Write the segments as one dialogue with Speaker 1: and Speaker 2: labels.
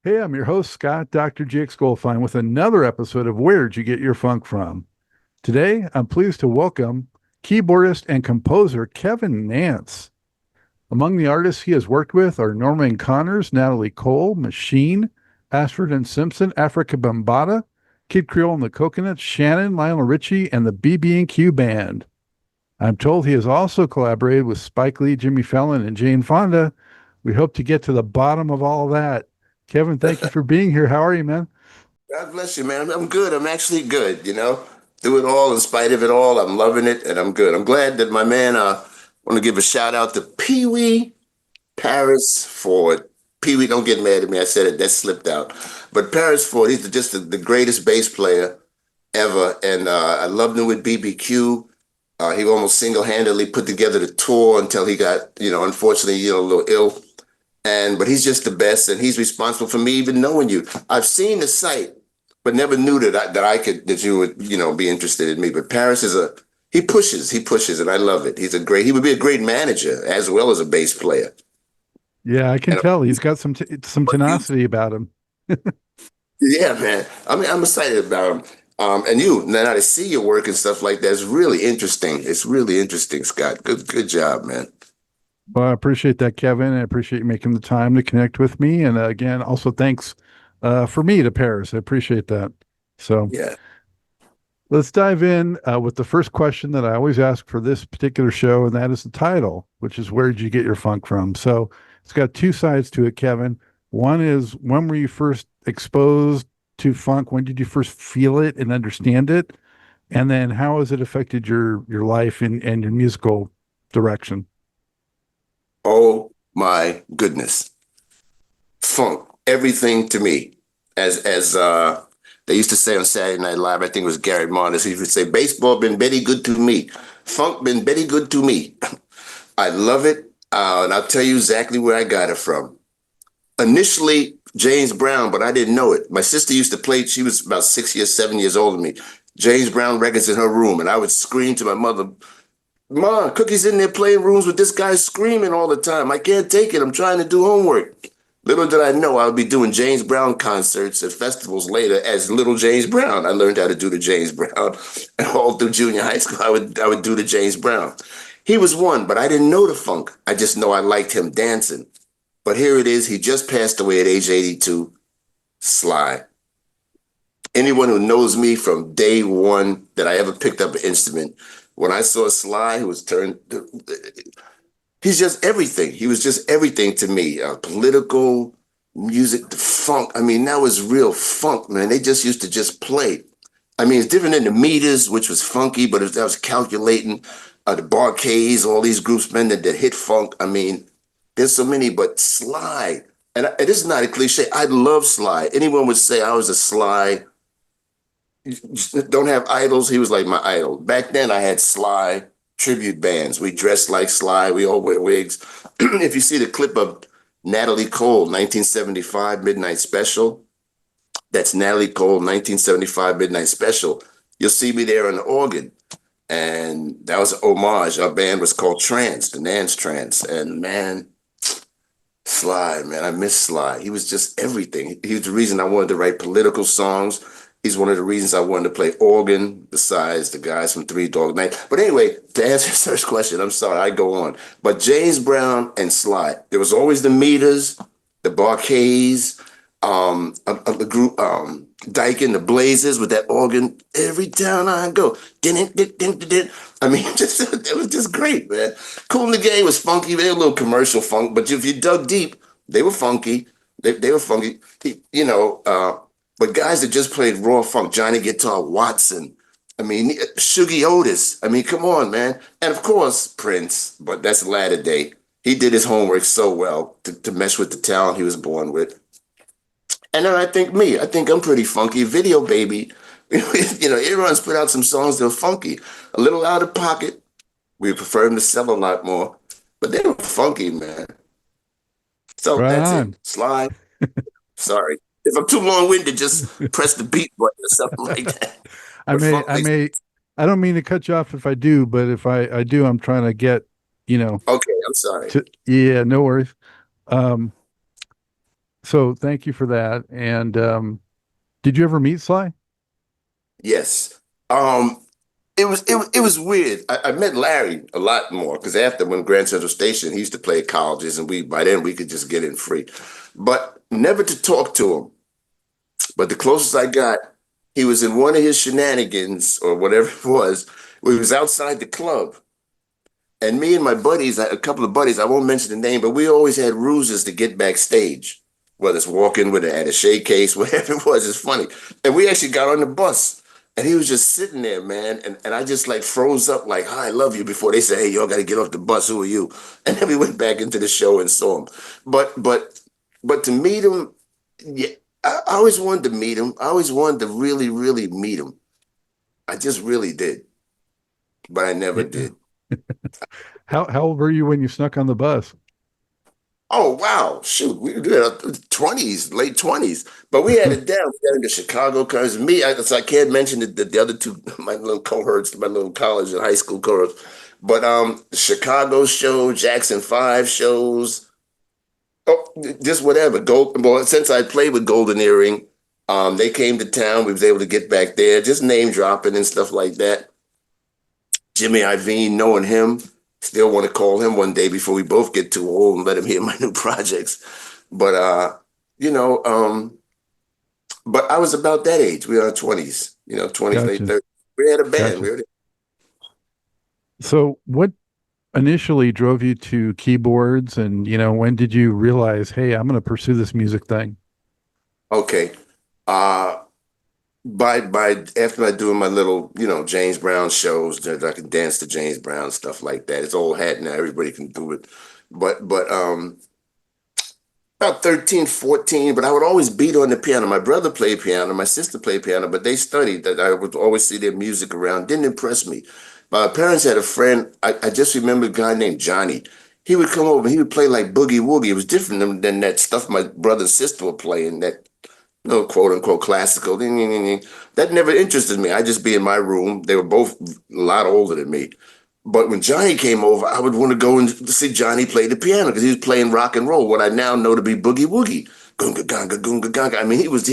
Speaker 1: Hey, I'm your host, Scott Dr. Jakes Goldfine, with another episode of Where'd You Get Your Funk From? Today, I'm pleased to welcome keyboardist and composer Kevin Nance. Among the artists he has worked with are Norman Connors, Natalie Cole, Machine, Ashford and Simpson, Afrika Bambaatta, Creole the Coconuts, Shannon, Lionel Ritchie, and the BB&Q Band. I'm told he has also collaborated with Spike Lee, Jimmy Fallon, and Jane Fonda. We hope to get to the bottom of all of that. Kevin, thank you for being here. How are you, man?
Speaker 2: God bless you, man. I'm good. I'm actually good, Through it all, in spite of it all, I'm loving it and I'm good. I'm glad that my man, want to give a shout out to Pee Wee Paris Ford. Pee Wee, don't get mad at me. I said it, that slipped out. But Paris Ford, he's just the greatest bass player ever. And I loved him with BBQ. He almost single-handedly put together the tour until he got, unfortunately, a little ill. But he's just the best, and he's responsible for me even knowing you. I've seen the site, but never knew that you would, be interested in me. But Paris he pushes, and I love it. He would be a great manager as well as a bass player.
Speaker 1: Yeah, I can
Speaker 2: And
Speaker 1: tell he's got some tenacity about him.
Speaker 2: yeah, man. I mean, I'm excited about him. And now to see your work and stuff like that is really interesting. It's really interesting, Scott. Good job, man.
Speaker 1: Well, I appreciate that, Kevin. I appreciate you making the time to connect with me. And again, also thanks for me to Paris. I appreciate that. So
Speaker 2: Yeah.
Speaker 1: let's dive in with the first question that I always ask for this particular show, and that is the title, which is where did you get your funk from? So it's got two sides to it, Kevin. One is, when were you first exposed to funk? When did you first feel it and understand it? And then how has it affected your life and your musical direction?
Speaker 2: Oh my goodness. Funk, everything to me. As they used to say on Saturday Night Live, I think it was Gary Montes, he would say, baseball been very good to me. Funk been very good to me. I love it. And I'll tell you exactly where I got it from. Initially, James Brown, but I didn't know it. My sister used to play, she was about 6 years, 7 years older than me. James Brown records in her room, and I would scream to my mother, "Ma, Cookie's in there playing rooms with this guy screaming all the time. I can't take it. I'm trying to do homework." Little did I know I would be doing James Brown concerts at festivals later as little James Brown. I learned how to do the James Brown. And all through junior high school, I would do the James Brown. He was one, but I didn't know the funk. I just know I liked him dancing. But here it is. He just passed away at age 82. Sly. Anyone who knows me from day one that I ever picked up an instrument, when I saw Sly, who was turned, he's just everything. He was just everything to me. Political, music, the funk. I mean, that was real funk, man. They just used to just play. I mean, it's different than the Meters, which was funky, but that was calculating. The Barcades, all these groups, man, that hit funk. I mean, there's so many, but Sly, and this is not a cliche. I love Sly. Anyone would say I was a Sly. Don't have idols. He was like my idol. Back then, I had Sly tribute bands. We dressed like Sly. We all wear wigs. If you see the clip of Natalie Cole, 1975 Midnight Special, that's Natalie Cole, 1975 Midnight Special. You'll see me there on the organ. And that was an homage. Our band was called Trance, the Nance Trance. And man, Sly, man, I miss Sly. He was just everything. He was the reason I wanted to write political songs. He's one of the reasons I wanted to play organ, besides the guys from Three Dog Night. But anyway, to answer your first question, I'm sorry, I go on. But James Brown and Sly, there was always the Meters, the Barcades, the group, Dyke and the Blazers with that organ. Every town I go, din, din, din, din, din. I mean, it was just great, man. Kool and the Gang was funky. They were a little commercial funk, but if you dug deep, they were funky. They were funky. But guys that just played raw funk, Johnny Guitar Watson, I mean, Shuggy Otis. I mean, come on, man. And of course, Prince, but that's latter day. He did his homework so well to mesh with the talent he was born with. And then I think I'm pretty funky. Video Baby, Earons put out some songs that were funky, a little out of pocket. We prefer them to sell a lot more, but they were funky, man. So
Speaker 1: Right
Speaker 2: that's it.
Speaker 1: on.
Speaker 2: Slide. Sorry. If I'm too long-winded, just press the beat button or something like that.
Speaker 1: I
Speaker 2: But
Speaker 1: may,
Speaker 2: funk
Speaker 1: I
Speaker 2: makes
Speaker 1: may, I don't mean to cut you off if I do, but if I do, I'm trying to get, you know,
Speaker 2: okay, I'm sorry.
Speaker 1: yeah, no worries. Um, So thank you for that. And did you ever meet Sly?
Speaker 2: Yes. Um, it was weird. I met Larry a lot more because after when Grand Central Station, he used to play at colleges, and we by then we could just get in free. But never to talk to him. But the closest I got, he was in one of his shenanigans or whatever it was. We was outside the club, and me and my buddies, a couple of buddies, I won't mention the name, but we always had ruses to get backstage, whether it's walking with an attaché case, whatever it was. It's funny. And we actually got on the bus, and he was just sitting there, man. And I just like froze up, like, "Hi, I love you," before they said, "Hey, y'all got to get off the bus. Who are you?" And then we went back into the show and saw him. But but but to meet him, yeah, I always wanted to meet him. I always wanted to really, really meet him. I just really did, but I never
Speaker 1: Yeah.
Speaker 2: did.
Speaker 1: How old were you when you snuck on the bus?
Speaker 2: Oh wow, shoot, we were 20s, late 20s, but we had it down. We got into Chicago because so I can't mention the other two, my little cohorts, my little college and high school cohorts, but Chicago show, Jackson 5 shows, oh, just whatever. Well, since I played with Golden Earring, they came to town. We was able to get back there, just name dropping and stuff like that. Jimmy Iovine, knowing him, still want to call him one day before we both get too old and let him hear my new projects. But you know, but I was about that age. We were in our 20s, 20s, late
Speaker 1: Gotcha.
Speaker 2: 30s. We had a band.
Speaker 1: Gotcha. So what initially drove you to keyboards and, when did you realize, hey, I'm going to pursue this music thing?
Speaker 2: Okay. Uh by after I doing my little, James Brown shows that I can dance to James Brown, stuff like that. It's old hat now, everybody can do it. But about 13, 14, but I would always beat on the piano. My brother played piano, my sister played piano, but they studied that. I would always see their music around. Didn't impress me. My parents had a friend, I just remember a guy named Johnny. He would come over, he would play like boogie woogie. It was different than that stuff my brother and sister were playing, that quote unquote classical. Ding, ding, ding, ding. That never interested me. I'd just be in my room. They were both a lot older than me. But when Johnny came over, I would want to go and see Johnny play the piano because he was playing rock and roll, what I now know to be boogie woogie. Gunga gunga gunga gunga. I mean, he was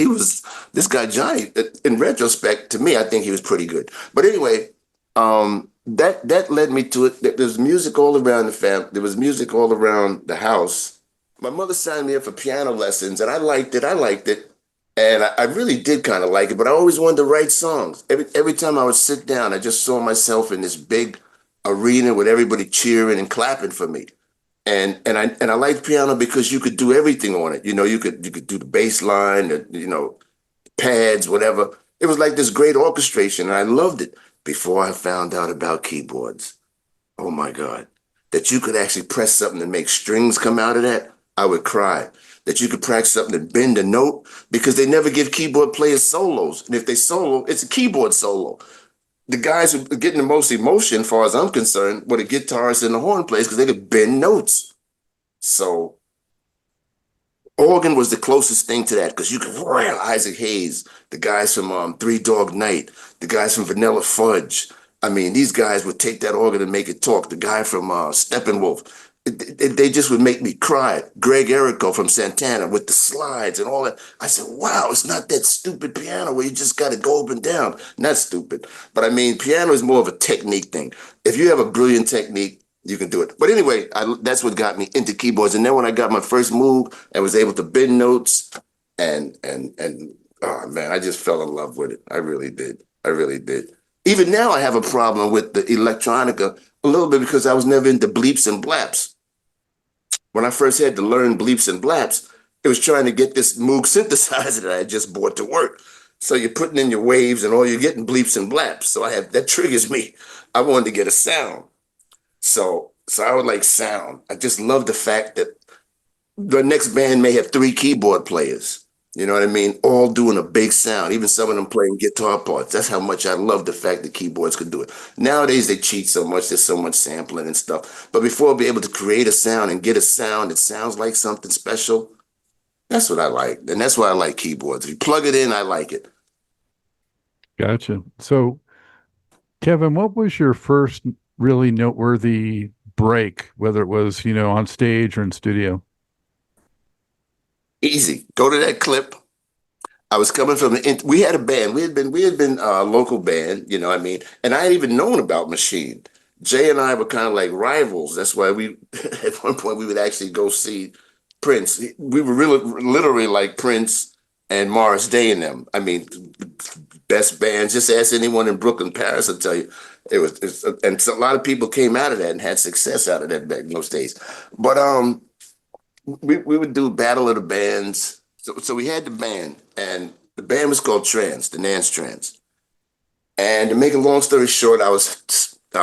Speaker 2: this guy Johnny. In retrospect, to me, I think he was pretty good. But anyway, that led me to it. There was music all around the family. There was music all around the house. My mother signed me up for piano lessons, and I liked it. I liked it, and I really did kind of like it. But I always wanted to write songs. Every time I would sit down, I just saw myself in this big arena with everybody cheering and clapping for me. And I liked piano because you could do everything on it. You could do the bass line, pads, whatever. It was like this great orchestration, and I loved it before I found out about keyboards. Oh my God. That you could actually press something and make strings come out of that, I would cry. That you could practice something and bend a note because they never give keyboard players solos. And if they solo, it's a keyboard solo. The guys who are getting the most emotion, as far as I'm concerned, were the guitarists and the horn players because they could bend notes. So organ was the closest thing to that because you could Isaac Hayes, the guys from Three Dog Night, the guys from Vanilla Fudge. I mean, these guys would take that organ and make it talk. The guy from Steppenwolf, they just would make me cry. Greg Errico from Santana with the slides and all that. I said, wow, it's not that stupid piano where you just got to go up and down. Not stupid. But I mean, piano is more of a technique thing. If you have a brilliant technique, you can do it. But anyway, that's what got me into keyboards. And then when I got my first Moog and was able to bend notes and oh man, I just fell in love with it. I really did. I really did. Even now I have a problem with the electronica a little bit because I was never into bleeps and blaps. When I first had to learn bleeps and blaps, it was trying to get this Moog synthesizer that I had just bought to work. So you're putting in your waves and all you're getting bleeps and blaps. So that triggers me. I wanted to get a sound. So I would like sound. I just love the fact that the next band may have three keyboard players. You know what I mean? All doing a big sound, even some of them playing guitar parts. That's how much I love the fact that keyboards could do it. Nowadays they cheat so much, there's so much sampling and stuff. But before I'll be able to create a sound and get a sound that sounds like something special, that's what I like. And that's why I like keyboards. If you plug it in, I like it.
Speaker 1: Gotcha. So, Kevin, what was your first really noteworthy break, whether it was, on stage or in studio?
Speaker 2: Easy. Go to that clip. I was coming from we had a band. We had been a local band, you know what I mean? And I had even known about Machine. Jay and I were kind of like rivals. That's why we at one point we would actually go see Prince. We were really literally like Prince and Morris Day and them. I mean, best bands. Just ask anyone in Brooklyn, Paris, will tell you and so a lot of people came out of that and had success out of that back in those days. But we would do Battle of the Bands. So we had the band, and the band was called Trans, the Nance Trans. And to make a long story short, I was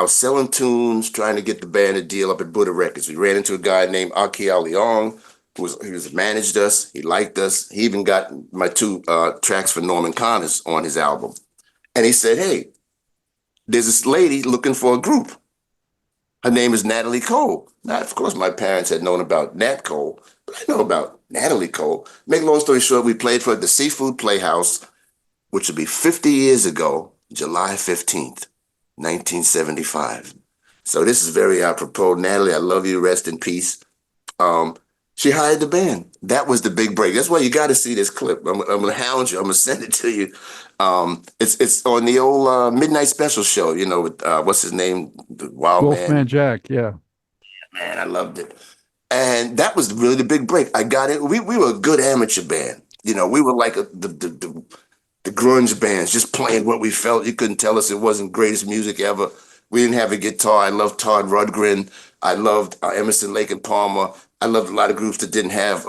Speaker 2: selling tunes, trying to get the band a deal up at Buddha Records. We ran into a guy named Aki Leong, who managed us. He liked us. He even got my two tracks for Norman Connors on his album. And he said, "Hey, there's this lady looking for a group. Her name is Natalie Cole." Now, of course, my parents had known about Nat Cole, but I know about Natalie Cole. Make a long story short, we played for the Seafood Playhouse, which would be 50 years ago, July 15th, 1975. So this is very apropos. Natalie, I love you. Rest in peace. She hired the band. That was the big break. That's why you got to see this clip. I'm going to hound you. I'm going to send it to you. It's on the old Midnight Special show, you know, with what's his name? The Wild
Speaker 1: Wolfman
Speaker 2: Man.
Speaker 1: Jack, yeah.
Speaker 2: Man, I loved it. And that was really the big break. I got it. We were a good amateur band. You know, we were like the grunge bands, just playing what we felt. You couldn't tell us it wasn't greatest music ever. We didn't have a guitar. I loved Todd Rundgren. I loved Emerson, Lake and Palmer. I loved a lot of groups that didn't have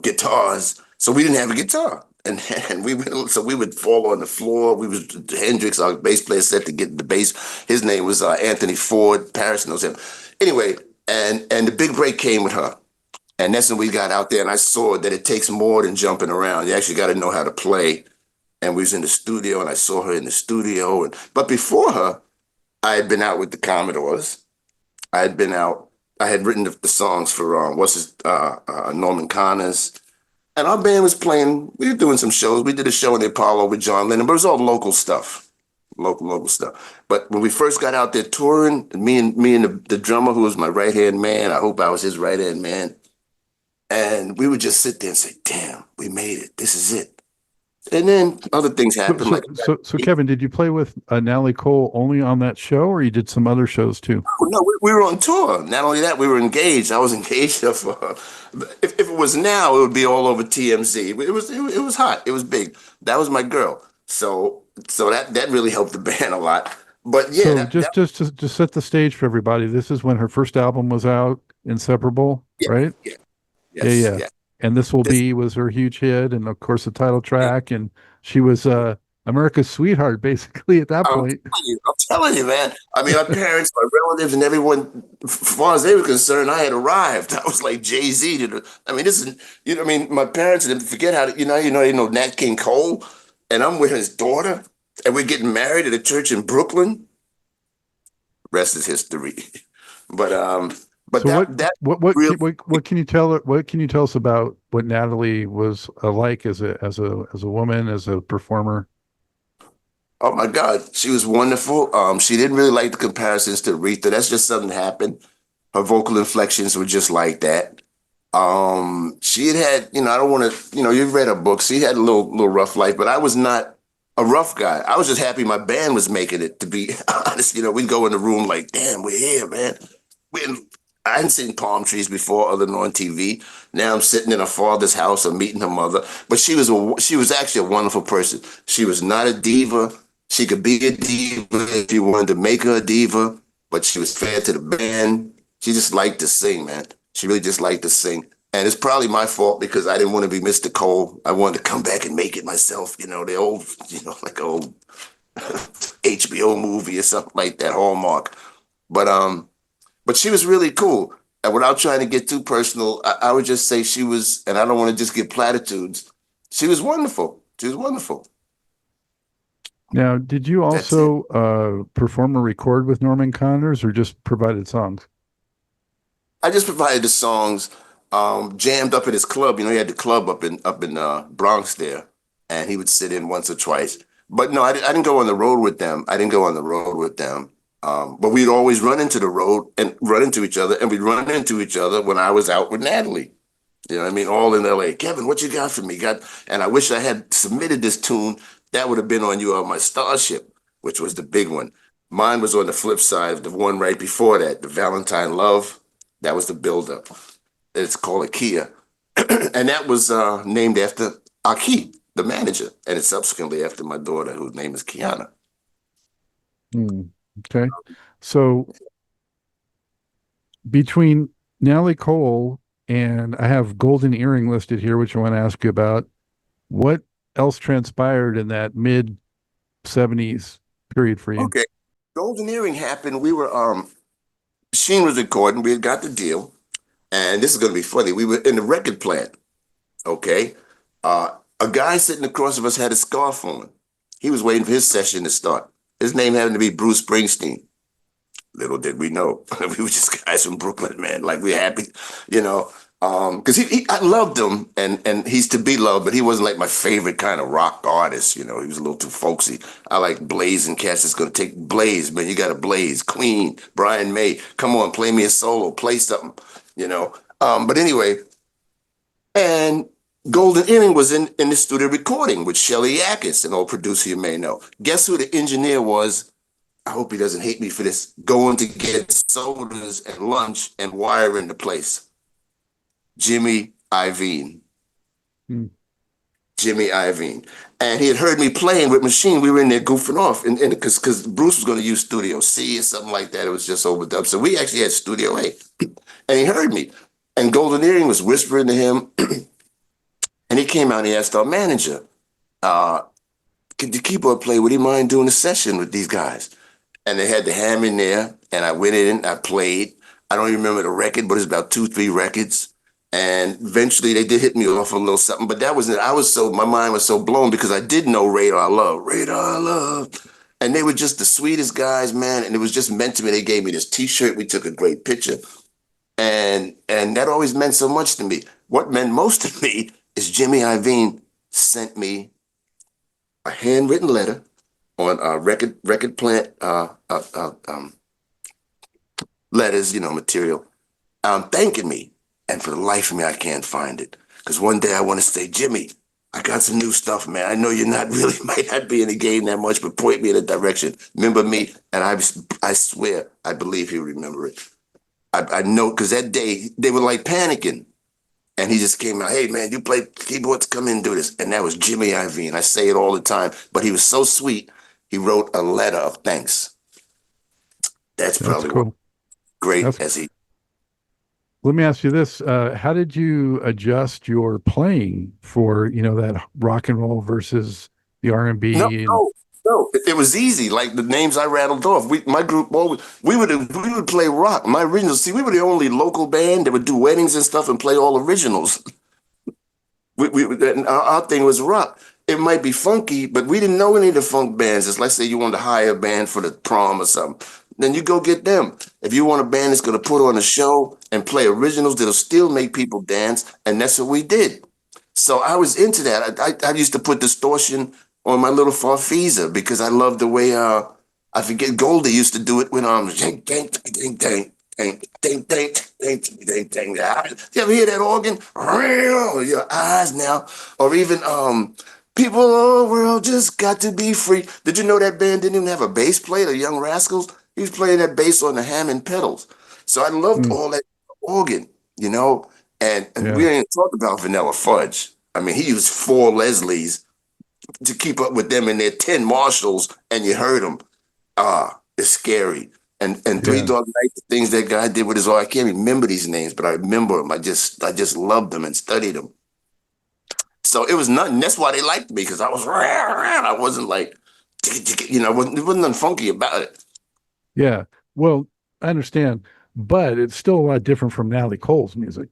Speaker 2: guitars, so we didn't have a guitar, and we would fall on the floor. We was Hendrix, our bass player, said to get the bass. His name was Anthony Ford. Paris knows him. Anyway, and the big break came with her, and that's when we got out there, and I saw that it takes more than jumping around. You actually got to know how to play. And we was in the studio, and I saw her in the studio. But before her, I had been out with the Commodores. I had been out. I had written the songs for Norman Connors, and our band was playing. We were doing some shows. We did a show in the Apollo with John Lennon, but it was all local stuff, local stuff. But when we first got out there touring, me and the drummer, who was my right hand man, I hope I was his right hand man, and we would just sit there and say, "Damn, we made it. This is it." And then other things happened.
Speaker 1: So Kevin, did you play with Natalie Cole only on that show, or you did some other shows too?
Speaker 2: No, we were on tour. Not only that, we were engaged. I was engaged for. If it was now, it would be all over TMZ. It was hot. It was big. That was my girl. So that really helped the band a lot. But yeah,
Speaker 1: so just to set the stage for everybody, this is when her first album was out, Inseparable, right?
Speaker 2: Yeah.
Speaker 1: Yes, yeah. And This Will Be was her huge hit, and of course the title track, and she was America's sweetheart basically at that point.
Speaker 2: I'm telling you, man. I mean, our parents, my relatives, and everyone, as far as they were concerned, I had arrived. I was like Jay-Z. I mean, this is, I mean, my parents didn't forget how to, they know Nat King Cole, and I'm with his daughter, and we're getting married at a church in Brooklyn. Rest is history. But
Speaker 1: so what can you tell? What can you tell us about what Natalie was like as a woman, as a performer?
Speaker 2: Oh my God, she was wonderful. She didn't really like the comparisons to Aretha. That's just something that happened. Her vocal inflections were just like that. She had, I don't want to, you've read her books. She had a little rough life, but I was not a rough guy. I was just happy my band was making it. To be honest, we'd go in the room like, damn, we're here, man. I hadn't seen palm trees before other than on TV. Now I'm sitting in her father's house or meeting her mother. But she was actually a wonderful person. She was not a diva. She could be a diva if you wanted to make her a diva, but she was fair to the band. She just liked to sing, man. She really just liked to sing. And it's probably my fault because I didn't want to be Mr. Cole. I wanted to come back and make it myself, the old, like old HBO movie or something like that, Hallmark. But she was really cool. And without trying to get too personal, I would just say she was, and I don't want to just give platitudes, she was wonderful. She was wonderful.
Speaker 1: Now, did you also perform or record with Norman Connors, or just provided songs?
Speaker 2: I just provided the songs, jammed up at his club. He had the club up in Bronx there, and he would sit in once or twice. But no, I didn't go on the road with them. But we'd always run into each other, and we'd run into each other when I was out with Natalie. You know what I mean? All in LA. Kevin, what you got for me? And I wish I had submitted this tune. That would have been on You Are My Starship, which was the big one. Mine was on the flip side of the one right before that, the Valentine Love. That was the buildup. It's called a Kia. And that was named after Aki, the manager. And it's subsequently after my daughter, whose name is Kiana.
Speaker 1: Okay. So between Natalie Cole and I have Golden Earring listed here, which I want to ask you about. What else transpired in that mid 70s period for you?
Speaker 2: Okay. Golden Earring happened. We were Sheen was recording, we had got the deal, and this is gonna be funny. We were in the record plant. Okay. A guy sitting across from us had a scarf on. He was waiting for his session to start. His name happened to be Bruce Springsteen. Little did we know. We were just guys from Brooklyn, man. Like, we're happy, you know. Because I loved him, and he's to be loved, but he wasn't like my favorite kind of rock artist. You know, he was a little too folksy. I like Blaze and cats that's gonna take Blaze, man. You got to Blaze, Queen, Brian May. Come on, play me a solo, play something, you know. But anyway, and Golden Earring was in the studio recording with Shelly Yackis, an old producer you may know. Guess who the engineer was? I hope he doesn't hate me for this. Going to get sodas and lunch and wiring the place. Jimmy Iovine. Jimmy Iovine. And he had heard me playing with Machine. We were in there goofing off. And because Bruce was going to use Studio C or something like that. It was just overdubbed. So we actually had Studio A. And he heard me. And Golden Earring was whispering to him. And he came out and he asked our manager, could the keyboard player, would he mind doing a session with these guys? And they had the ham in there, and I went in, I played. I don't even remember the record, but it's about 2-3 records. And eventually they did hit me off a little something, but that wasn't, my mind was so blown because I did know Radar Love. And they were just the sweetest guys, man. And it was just meant to me. They gave me this t-shirt. We took a great picture. And that always meant so much to me. What meant most to me is Jimmy Iovine sent me a handwritten letter on record plant letters, you know, material, thanking me. And for the life of me, I can't find it. Because one day I want to say, Jimmy, I got some new stuff, man. I know you're not really, might not be in the game that much, but point me in a direction. Remember me? And I swear, I believe he'll remember it. I know, because that day, they were like panicking. And he just came out, hey, man, you play keyboards, come in and do this. And that was Jimmy Iovine. I say it all the time, but he was so sweet. He wrote a letter of thanks. That's probably
Speaker 1: cool.
Speaker 2: Great
Speaker 1: That's,
Speaker 2: as he.
Speaker 1: Let me ask you this. How did you adjust your playing for, you know, that rock and roll versus the R&B?
Speaker 2: No, it was easy. Like the names I rattled off. My group always, we would play rock. My originals. See, we were the only local band that would do weddings and stuff and play all originals. Our thing was rock. It might be funky, but we didn't know any of the funk bands. It's like, say you want to hire a band for the prom or something, then you go get them. If you want a band that's going to put on a show and play originals that'll still make people dance, and that's what we did. So I was into that. I used to put distortion on my little farfisa because I loved the way I forget Goldie used to do it when ding ding ding ding ding ding ding ding ding ding. You ever hear that organ? Your eyes now, or even people all the world just got to be free. Did you know that band didn't even have a bass player? The Young Rascals. He was playing that bass on the Hammond pedals. So I loved all that organ, you know. And we didn't talk about Vanilla Fudge. I mean, he used 4 Leslies to keep up with them and their 10 Marshalls, and you heard them. It's scary. And Three Dog Night, the things that guy did with his I can't remember these names, but I remember them. I just loved them and studied them. So it was nothing. That's why they liked me, because I was I wasn't like, you know, it wasn't nothing funky about it.
Speaker 1: Yeah. Well, I understand, but it's still a lot different from Natalie Cole's music.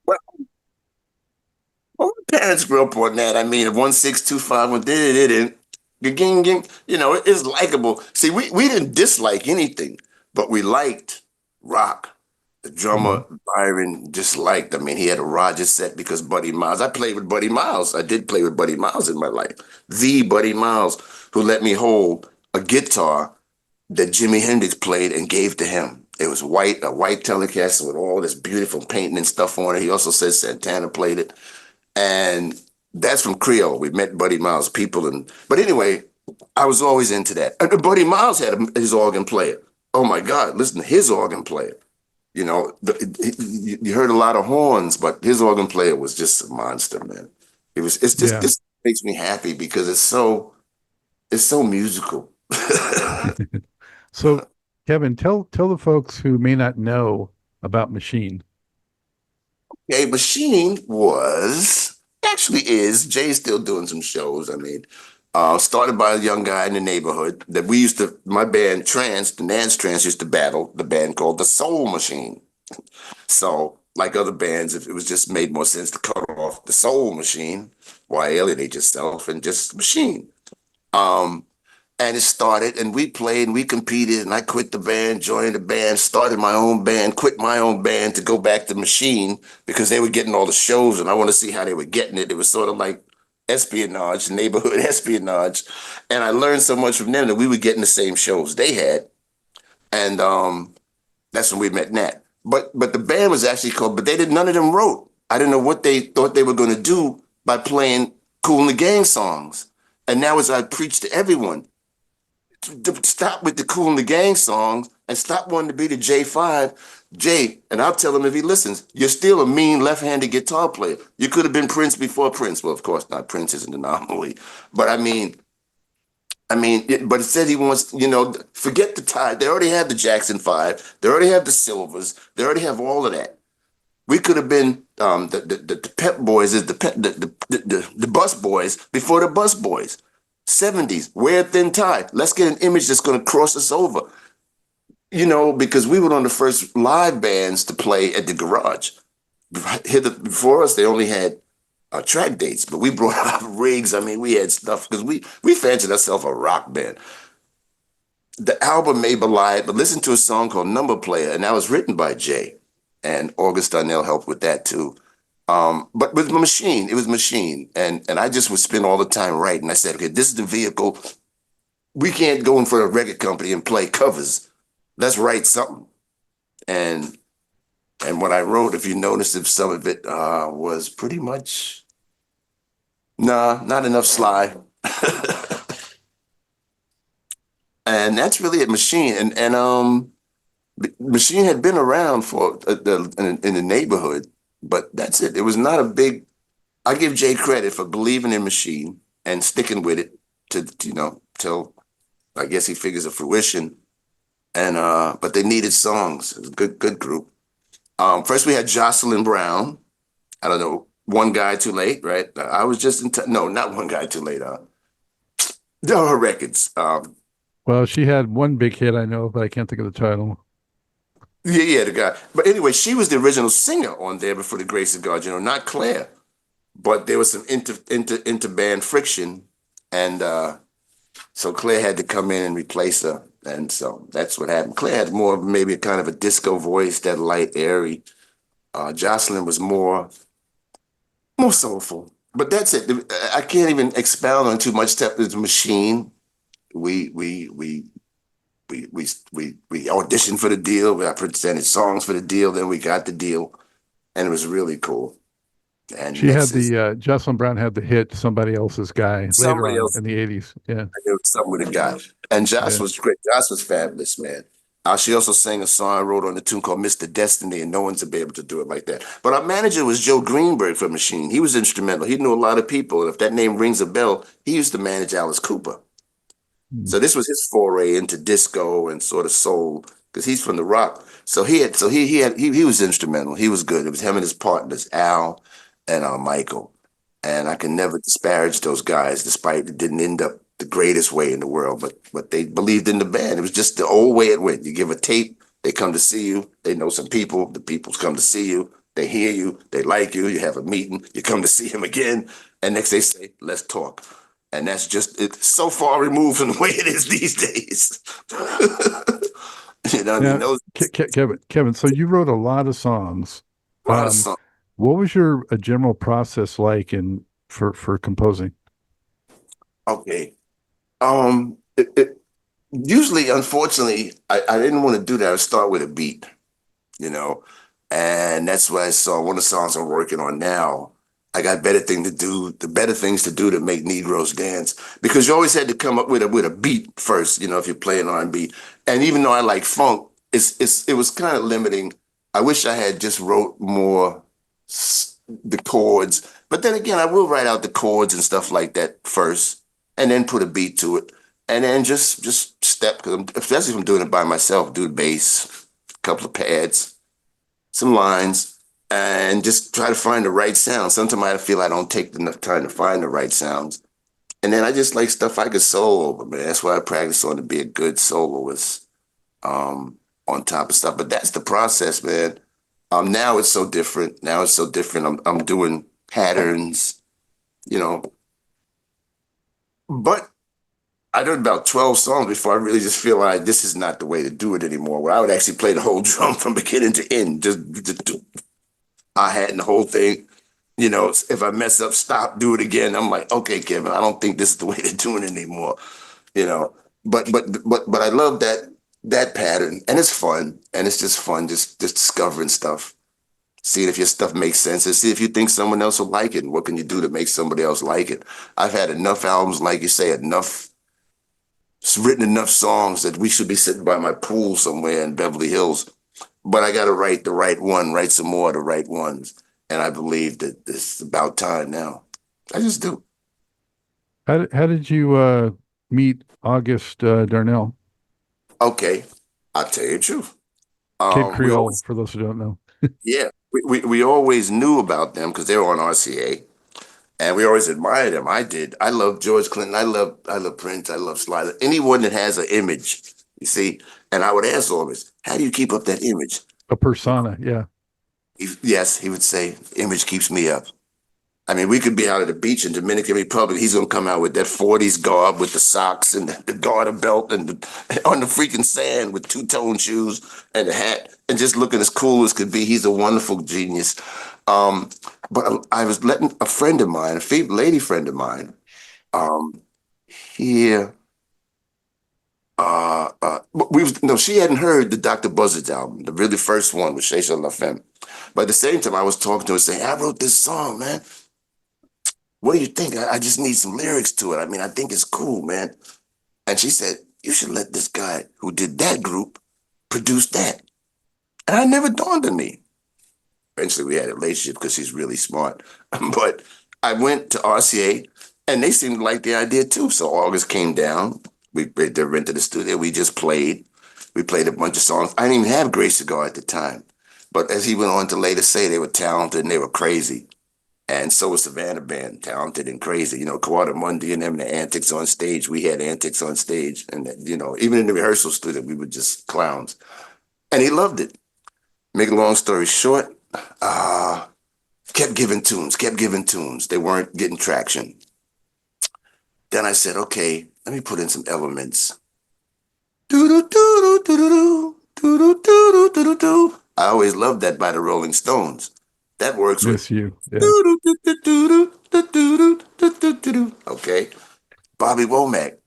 Speaker 2: Well, my parents grew up on that. I mean, 1-6-2-5, you know, it's likable. See, we didn't dislike anything, but we liked rock. The drummer, Byron, just liked. I mean, he had a Roger set because Buddy Miles. I played with Buddy Miles. I did play with Buddy Miles in my life. The Buddy Miles, who let me hold a guitar that Jimi Hendrix played and gave to him. It was white, a white Telecaster with all this beautiful painting and stuff on it. He also said Santana played it. And that's from Creole. We met Buddy Miles people. But anyway, I was always into that. And Buddy Miles had his organ player. Oh my God, listen to his organ player. You know, you heard a lot of horns, but his organ player was just a monster, man. It's just,
Speaker 1: Yeah.
Speaker 2: this makes me happy because it's so musical.
Speaker 1: So, Kevin, tell the folks who may not know about Machine.
Speaker 2: Okay, Machine was actually is Jay's still doing some shows. I mean, started by a young guy in the neighborhood that we used to, my band Trance, the Nance Trance used to battle the band called the Soul Machine. So, like other bands, if it was just made more sense to cut off the Soul Machine, why alienate yourself and just Machine? Um, and it started, and we played, and we competed, and I quit the band, joined the band, started my own band, quit my own band to go back to Machine because they were getting all the shows, and I want to see how they were getting it. It was sort of like espionage, neighborhood espionage, and I learned so much from them that we were getting the same shows they had, and that's when we met Nat. But the band was actually called, but they did none of them wrote. I didn't know what they thought they were going to do by playing Kool and the Gang songs, and now as I preach to everyone, to stop with the Kool and the Gang songs and stop wanting to be the J5. Jay, and I'll tell him if he listens, you're still a mean left-handed guitar player. You could have been Prince before Prince. Well, of course not. Prince is an anomaly. But but it said he wants, forget the tie. They already have the Jackson 5. They already have the Silvers. They already have all of that. We could have been the Pep Boys, the Bus Boys before the Bus Boys. 70s, wear a thin tie. Let's get an image that's going to cross us over. Because we were one of the first live bands to play at the garage. Before us, they only had track dates, but we brought out rigs. I mean, we had stuff because we fancied ourselves a rock band. The album may belie it, but listen to a song called Number Player, and that was written by Jay, and August Darnell helped with that too. But with Machine, it was Machine. And I just would spend all the time writing. I said, okay, this is the vehicle. We can't go in front of a record company and play covers. Let's write something. And what I wrote, if you noticed, if some of it was pretty much, not enough Sly. And that's really it, Machine. And Machine had been around for in the neighborhood. But that's it. It was not a big. I give Jay credit for believing in Machine and sticking with it till I guess he figures a fruition. And but they needed songs. It was a good group. First we had Jocelyn Brown. I don't know, One Guy Too Late, right? I was just no, not One Guy Too Late. There are her records.
Speaker 1: Well, she had one big hit I know, but I can't think of the title.
Speaker 2: Yeah, the guy. But anyway, she was the original singer on there before the grace of God, not Claire. But there was some inter band friction, and so Claire had to come in and replace her, and so that's what happened. Claire had more maybe a kind of a disco voice, that light, airy. Jocelyn was more soulful. But that's it. I can't even expound on too much. The Machine. We auditioned for the deal. I presented songs for the deal. Then we got the deal, and it was really cool. And
Speaker 1: she had Jocelyn Brown had the hit "Somebody Else's Guy" later on in the '80s. Yeah,
Speaker 2: it was something with a guy, and Josh was great. Josh was fabulous, man. She also sang a song I wrote on the tune called "Mr. Destiny," and no one's been able to do it like that. But our manager was Joe Greenberg from Machine. He was instrumental. He knew a lot of people, and if that name rings a bell, he used to manage Alice Cooper. So this was his foray into disco and sort of soul because he's from the rock. So he was instrumental. He was good. It was him and his partners, Al and Michael. And I can never disparage those guys, despite it didn't end up the greatest way in the world. But they believed in the band. It was just the old way it went. You give a tape, they come to see you. They know some people. The people come to see you. They hear you. They like you. You have a meeting. You come to see him again. And next they say, let's talk. And that's just, it's so far removed from the way it is these days.
Speaker 1: Now, Kevin, so you wrote a lot of songs. What was your general process like for composing?
Speaker 2: Okay. Usually, unfortunately, I didn't want to do that. I start with a beat, you know, and that's why I saw one of the songs I'm working on now. I got better things to do to make Negroes dance because you always had to come up with a beat first, if you're playing R&B. And even though I like funk, it was kind of limiting. I wish I had just wrote more the chords, but then again, I will write out the chords and stuff like that first, and then put a beat to it, and then just step because especially if I'm doing it by myself, do the bass, a couple of pads, some lines, and just try to find the right sound. Sometimes I feel I don't take enough time to find the right sounds. And then I just like stuff I could solo over, man. That's why I practice on to be a good soloist on top of stuff. But that's the process, man. Now it's so different. Now it's so different. I'm doing patterns, you know. But I did about 12 songs before I really just feel like this is not the way to do it anymore. Where I would actually play the whole drum from beginning to end, just I had the whole thing. If I mess up, stop, do it again. I'm like, okay, Kevin, I don't think this is the way to do it anymore. You know, but I love that pattern, and it's fun, and it's just fun, just discovering stuff, seeing if your stuff makes sense, and see if you think someone else will like it. And what can you do to make somebody else like it? I've had enough albums, like you say, written enough songs that we should be sitting by my pool somewhere in Beverly Hills. But I got to write the right one, write some more of the right ones. And I believe that it's about time now. I just do.
Speaker 1: How did you meet August Darnell?
Speaker 2: Okay, I'll tell you the truth.
Speaker 1: Kid
Speaker 2: We
Speaker 1: Creole,
Speaker 2: always,
Speaker 1: for those who don't know.
Speaker 2: yeah, we always knew about them because they were on RCA, and we always admired them. I did. I love George Clinton. I love Prince. I love Sly. Anyone that has an image, you see. And I would ask always, how do you keep up that image?
Speaker 1: A persona, yeah.
Speaker 2: Yes, he would say, image keeps me up. I mean, we could be out at the beach in Dominican Republic. He's gonna come out with that '40s garb with the socks and the garter belt and on the freaking sand with two-tone shoes and the hat and just looking as cool as could be. He's a wonderful genius. Um, but I was letting a friend of mine, lady friend of mine, um, hear. We was no, she hadn't heard the Dr. Buzzard's album, the really first one with Shay La Femme. But at the same time, I was talking to her saying, I wrote this song, man. What do you think? I just need some lyrics to it. I mean, I think it's cool, man. And she said, you should let this guy who did that group produce that. And I never dawned on me. Eventually, we had a relationship because she's really smart. But I went to RCA and they seemed to like the idea too. So August came down. They rented the studio. We just played. We played a bunch of songs. I didn't even have Grace Cigar at the time. But as he went on to later say, they were talented and they were crazy. And so was Savannah Band, talented and crazy. Quarter Monday and them, the antics on stage. We had antics on stage. And, even in the rehearsal studio, we were just clowns. And he loved it. Make a long story short, kept giving tunes, kept giving tunes. They weren't getting traction. Then I said, okay, let me put in some elements. Do-do-do-do-do-do-do, do-do-do-do-do-do. I always loved that by the Rolling Stones. That works with
Speaker 1: Miss you. Yeah.
Speaker 2: okay. Bobby Womack.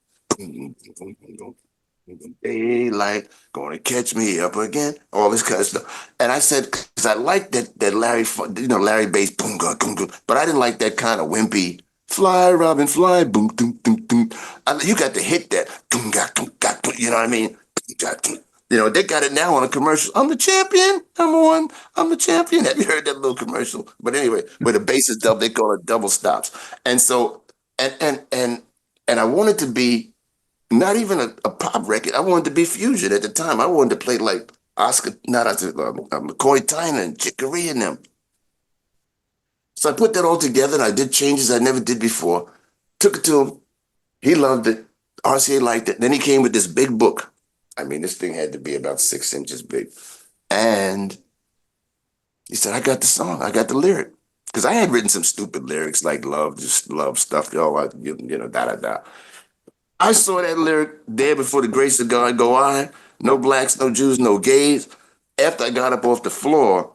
Speaker 2: Daylight, gonna catch me up again. All this kind of stuff. And I said, because I like that Larry bass, boom, boom, boom. But I didn't like that kind of wimpy, fly, Robin, fly, boom, boom, boom, boom. You got to hit that, you know what I mean? They got it now on a commercial. I'm the champion. I'm the champion. Have you heard that little commercial? But anyway, where the bass is double, they call it double stops. And so, and I wanted to be not even a pop record. I wanted to be fusion at the time. I wanted to play like McCoy Tyner and Chick Corea and them. So I put that all together and I did changes I never did before. Took it to him. He loved it. RCA liked it. Then he came with this big book. I mean, this thing had to be about 6 inches big. And he said, I got the song. I got the lyric. Because I had written some stupid lyrics like love, just love stuff, da, da, da. I saw that lyric there before the grace of God go on. No blacks, no Jews, no gays. After I got up off the floor,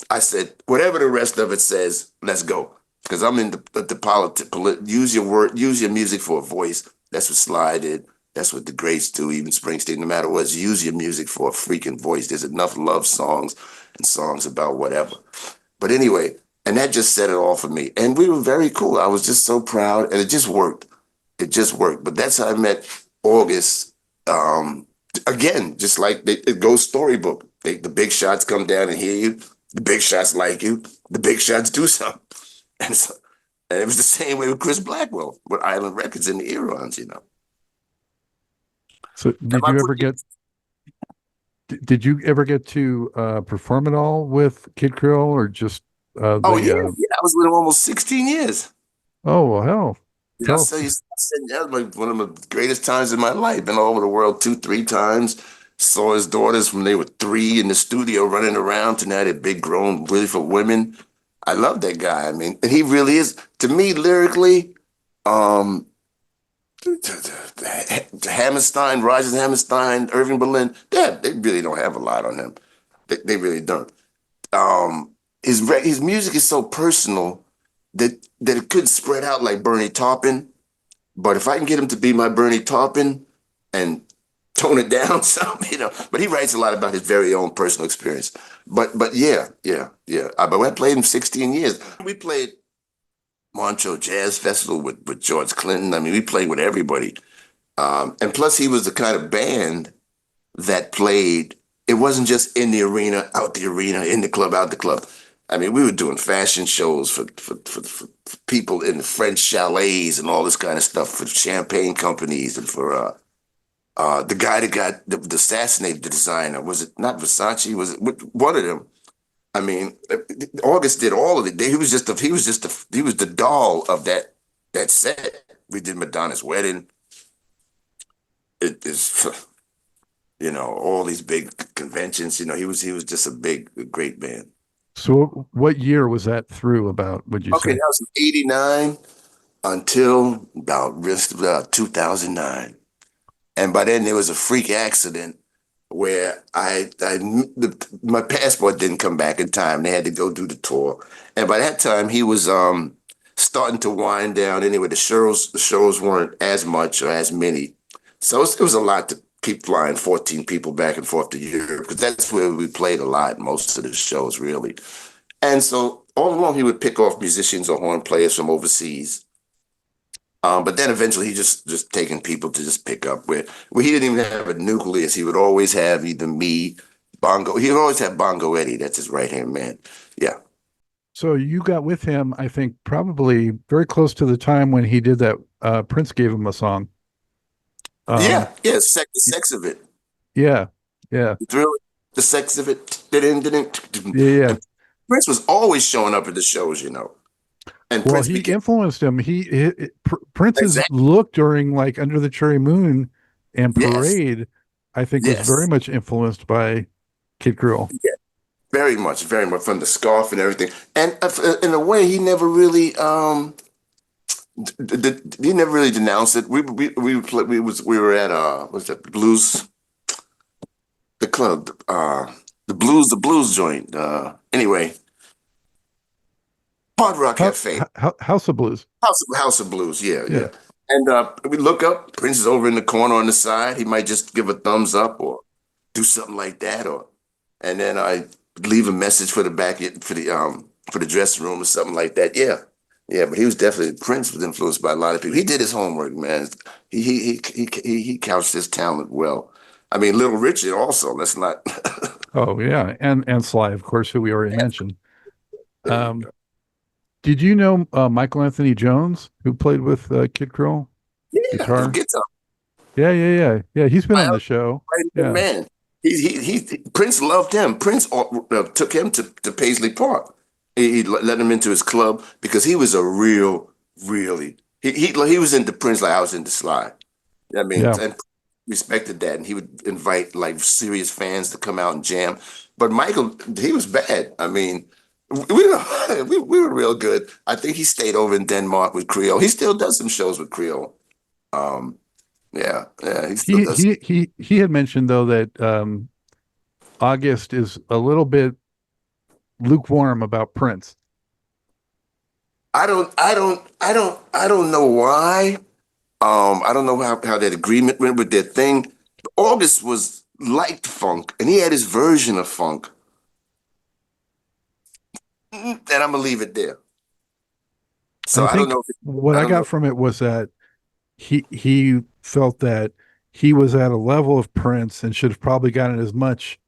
Speaker 2: I said, whatever the rest of it says, let's go. Because I'm in the politics. Use your word, use your music for a voice. That's what Sly did. That's what the greats do. Even Springsteen, no matter what, use your music for a freaking voice. There's enough love songs and songs about whatever. But anyway, and that just set it all for me. And we were very cool. I was just so proud, and it just worked. It just worked. But that's how I met August. Again, just like it goes storybook. The big shots come down and hear you. The big shots like you. The big shots do something. And, so, and it was the same way with Chris Blackwell with Island Records and the Earons, you know.
Speaker 1: So did you ever get to perform at all with Kid Creole, or just
Speaker 2: Oh yeah, I was with him almost 16 years.
Speaker 1: Oh well, hell.
Speaker 2: Yeah, I'll tell you, that was like one of the greatest times in my life. Been all over the world 2-3 times. Saw his daughters when they were 3 in the studio running around. To now they're big, grown, beautiful women. I love that guy. I mean, and he really is, to me, lyrically, Hammerstein, Rogers Hammerstein, Irving Berlin, they really don't have a lot on him. They really don't. His music is so personal that it could spread out like Bernie Taupin. But if I can get him to be my Bernie Taupin and tone it down some, you know. But he writes a lot about his very own personal experience. But yeah. But I played him 16 years. We played Montreux Jazz Festival with George Clinton. I mean, we played with everybody. And plus, he was the kind of band that played. It wasn't just in the arena, out the arena, in the club, out the club. I mean, we were doing fashion shows for people in the French chalets and all this kind of stuff, for champagne companies, and for the guy that got the assassinated, the designer. Was it not Versace? Was it one of them? I mean, August did all of it. He was the doll of that set. We did Madonna's wedding. It is, you know, all these big conventions. You know, he was just a great man.
Speaker 1: So what year was that through about, would you say?
Speaker 2: Okay, that was from 89 until about 2009. And by then there was a freak accident where my passport didn't come back in time. They had to go do the tour. And by that time he was starting to wind down anyway. The shows weren't as much or as many. So it was a lot to keep flying 14 people back and forth to Europe, because that's where we played a lot, most of the shows, really. And so all along, he would pick off musicians or horn players from overseas. But then eventually, he just taking people to just pick up where he didn't even have a nucleus. He would always have either me, Bongo. He would always have Bongo Eddie. That's his right-hand man. Yeah.
Speaker 1: So you got with him, I think, probably very close to the time when he did that. Prince gave him a song.
Speaker 2: Yeah. The sex of it.
Speaker 1: Yeah.
Speaker 2: The thrill, the sex of it.
Speaker 1: Yeah.
Speaker 2: And Prince was always showing up at the shows, you know. And
Speaker 1: well,
Speaker 2: Prince
Speaker 1: he influenced him. Prince's
Speaker 2: exactly.
Speaker 1: look during like Under the Cherry Moon and Parade, yes. I think was very much influenced by Kid Creole.
Speaker 2: Yeah, very much from the scarf and everything. And in a way, he never really denounced it. We were at what's that, blues, the club, the blues joint. Anyway, Hard Rock Cafe,
Speaker 1: House of Blues,
Speaker 2: House of Blues. Yeah. And we look up. Prince is over in the corner on the side. He might just give a thumbs up or do something like that, and then I leave a message for the dressing room or something like that. Yeah. But Prince was influenced by a lot of people. He did his homework, man. He couched his talent well. I mean, Little Richard also. Let's not.
Speaker 1: Oh yeah, and Sly, of course, who we already mentioned. Did you know Michael Anthony Jones, who played with Kid Creole?
Speaker 2: Yeah,
Speaker 1: guitar.
Speaker 2: Yeah.
Speaker 1: He's been on the show. Yeah,
Speaker 2: man. Prince loved him. Prince took him to Paisley Park. He let him into his club because he was a really he was into Prince like I was into Sly. I mean, and respected that, and he would invite like serious fans to come out and jam. But Michael, he was bad. I mean, we were real good. I think he stayed over in Denmark with Creole. He still does some shows with Creole. He still does.
Speaker 1: He had mentioned though that August is a little bit lukewarm about Prince.
Speaker 2: I don't know why. I don't know how that agreement went with their thing. August liked funk, and he had his version of funk. And I'm gonna leave it there. So
Speaker 1: I
Speaker 2: I don't
Speaker 1: think
Speaker 2: know.
Speaker 1: what
Speaker 2: I
Speaker 1: I
Speaker 2: don't know.
Speaker 1: got from it was that he felt that he was at a level of Prince and should have probably gotten as much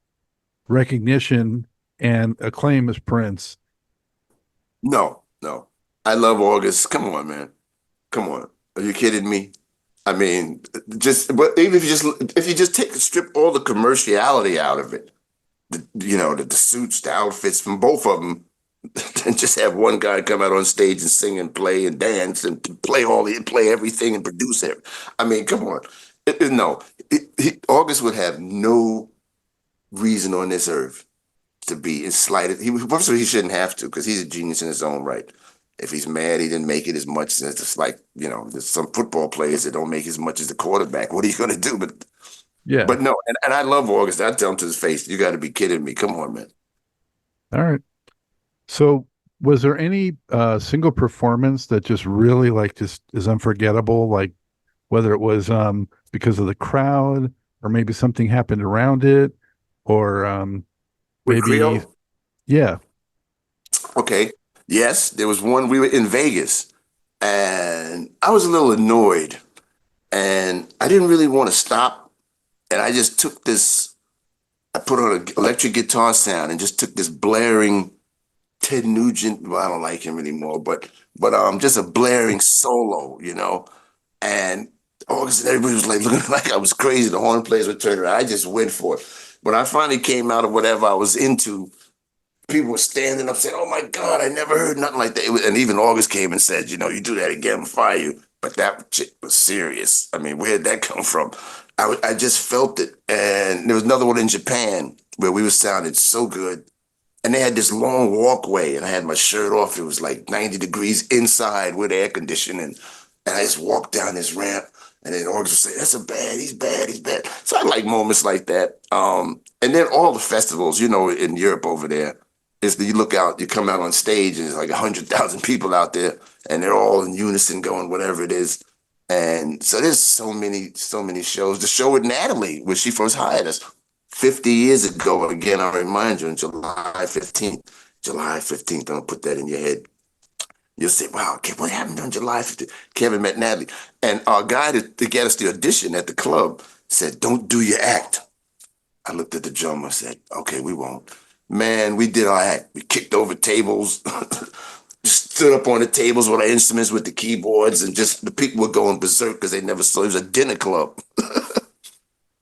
Speaker 1: recognition and acclaim as Prince.
Speaker 2: No, no. I love August. Come on, man. Come on. Are you kidding me? I mean, but even if you just strip all the commerciality out of it, the suits, the outfits from both of them, and just have one guy come out on stage and sing and play and dance and play everything and produce it. I mean, come on. No, August would have no reason on this earth to be slighted. First of all, he shouldn't have to because he's a genius in his own right. If he's mad, he didn't make it as much as it's like, there's some football players that don't make as much as the quarterback. What are you going to do?
Speaker 1: Yeah.
Speaker 2: But no, and I love August. I tell him to his face, you got to be kidding me. Come on, man.
Speaker 1: All right. So was there any single performance that just really like just is unforgettable? Like whether it was because of the crowd or maybe something happened around it or
Speaker 2: With
Speaker 1: maybe
Speaker 2: Creole,
Speaker 1: yeah.
Speaker 2: okay. Yes, there was one. We were in Vegas and I was a little annoyed and I didn't really want to stop. And I just took I put on an electric guitar sound and just took this blaring Ted Nugent. Well, I don't like him anymore, but just a blaring solo. And August and everybody was like looking like I was crazy. The horn players would turn around. I just went for it. When I finally came out of whatever I was into, people were standing up saying, "Oh my God, I never heard nothing like that." And even August came and said, "You do that again, I'll fire you." But that shit was serious. I mean, where'd that come from? I just felt it. And there was another one in Japan where we were sounding so good. And they had this long walkway, and I had my shirt off. It was like 90 degrees inside with air conditioning. And I just walked down this ramp, and then August would say, "That's a bad, he's bad, he's bad." So I like moments like that. And then all the festivals, in Europe over there, is that you look out, you come out on stage, and there's like 100,000 people out there, and they're all in unison going whatever it is. And so there's so many shows. The show with Natalie, where she first hired us, 50 years ago, again, I remind you, on July 15th. July 15th, don't put that in your head. You'll say, wow, okay, what happened on July 15th? Kevin met Natalie. And our guy to get us the audition at the club said, "Don't do your act." I looked at the drummer and said, "Okay, we won't." Man, we did our act. We kicked over tables, stood up on the tables with our instruments with the keyboards, and just the people were going berserk because they never saw it. It was a dinner club.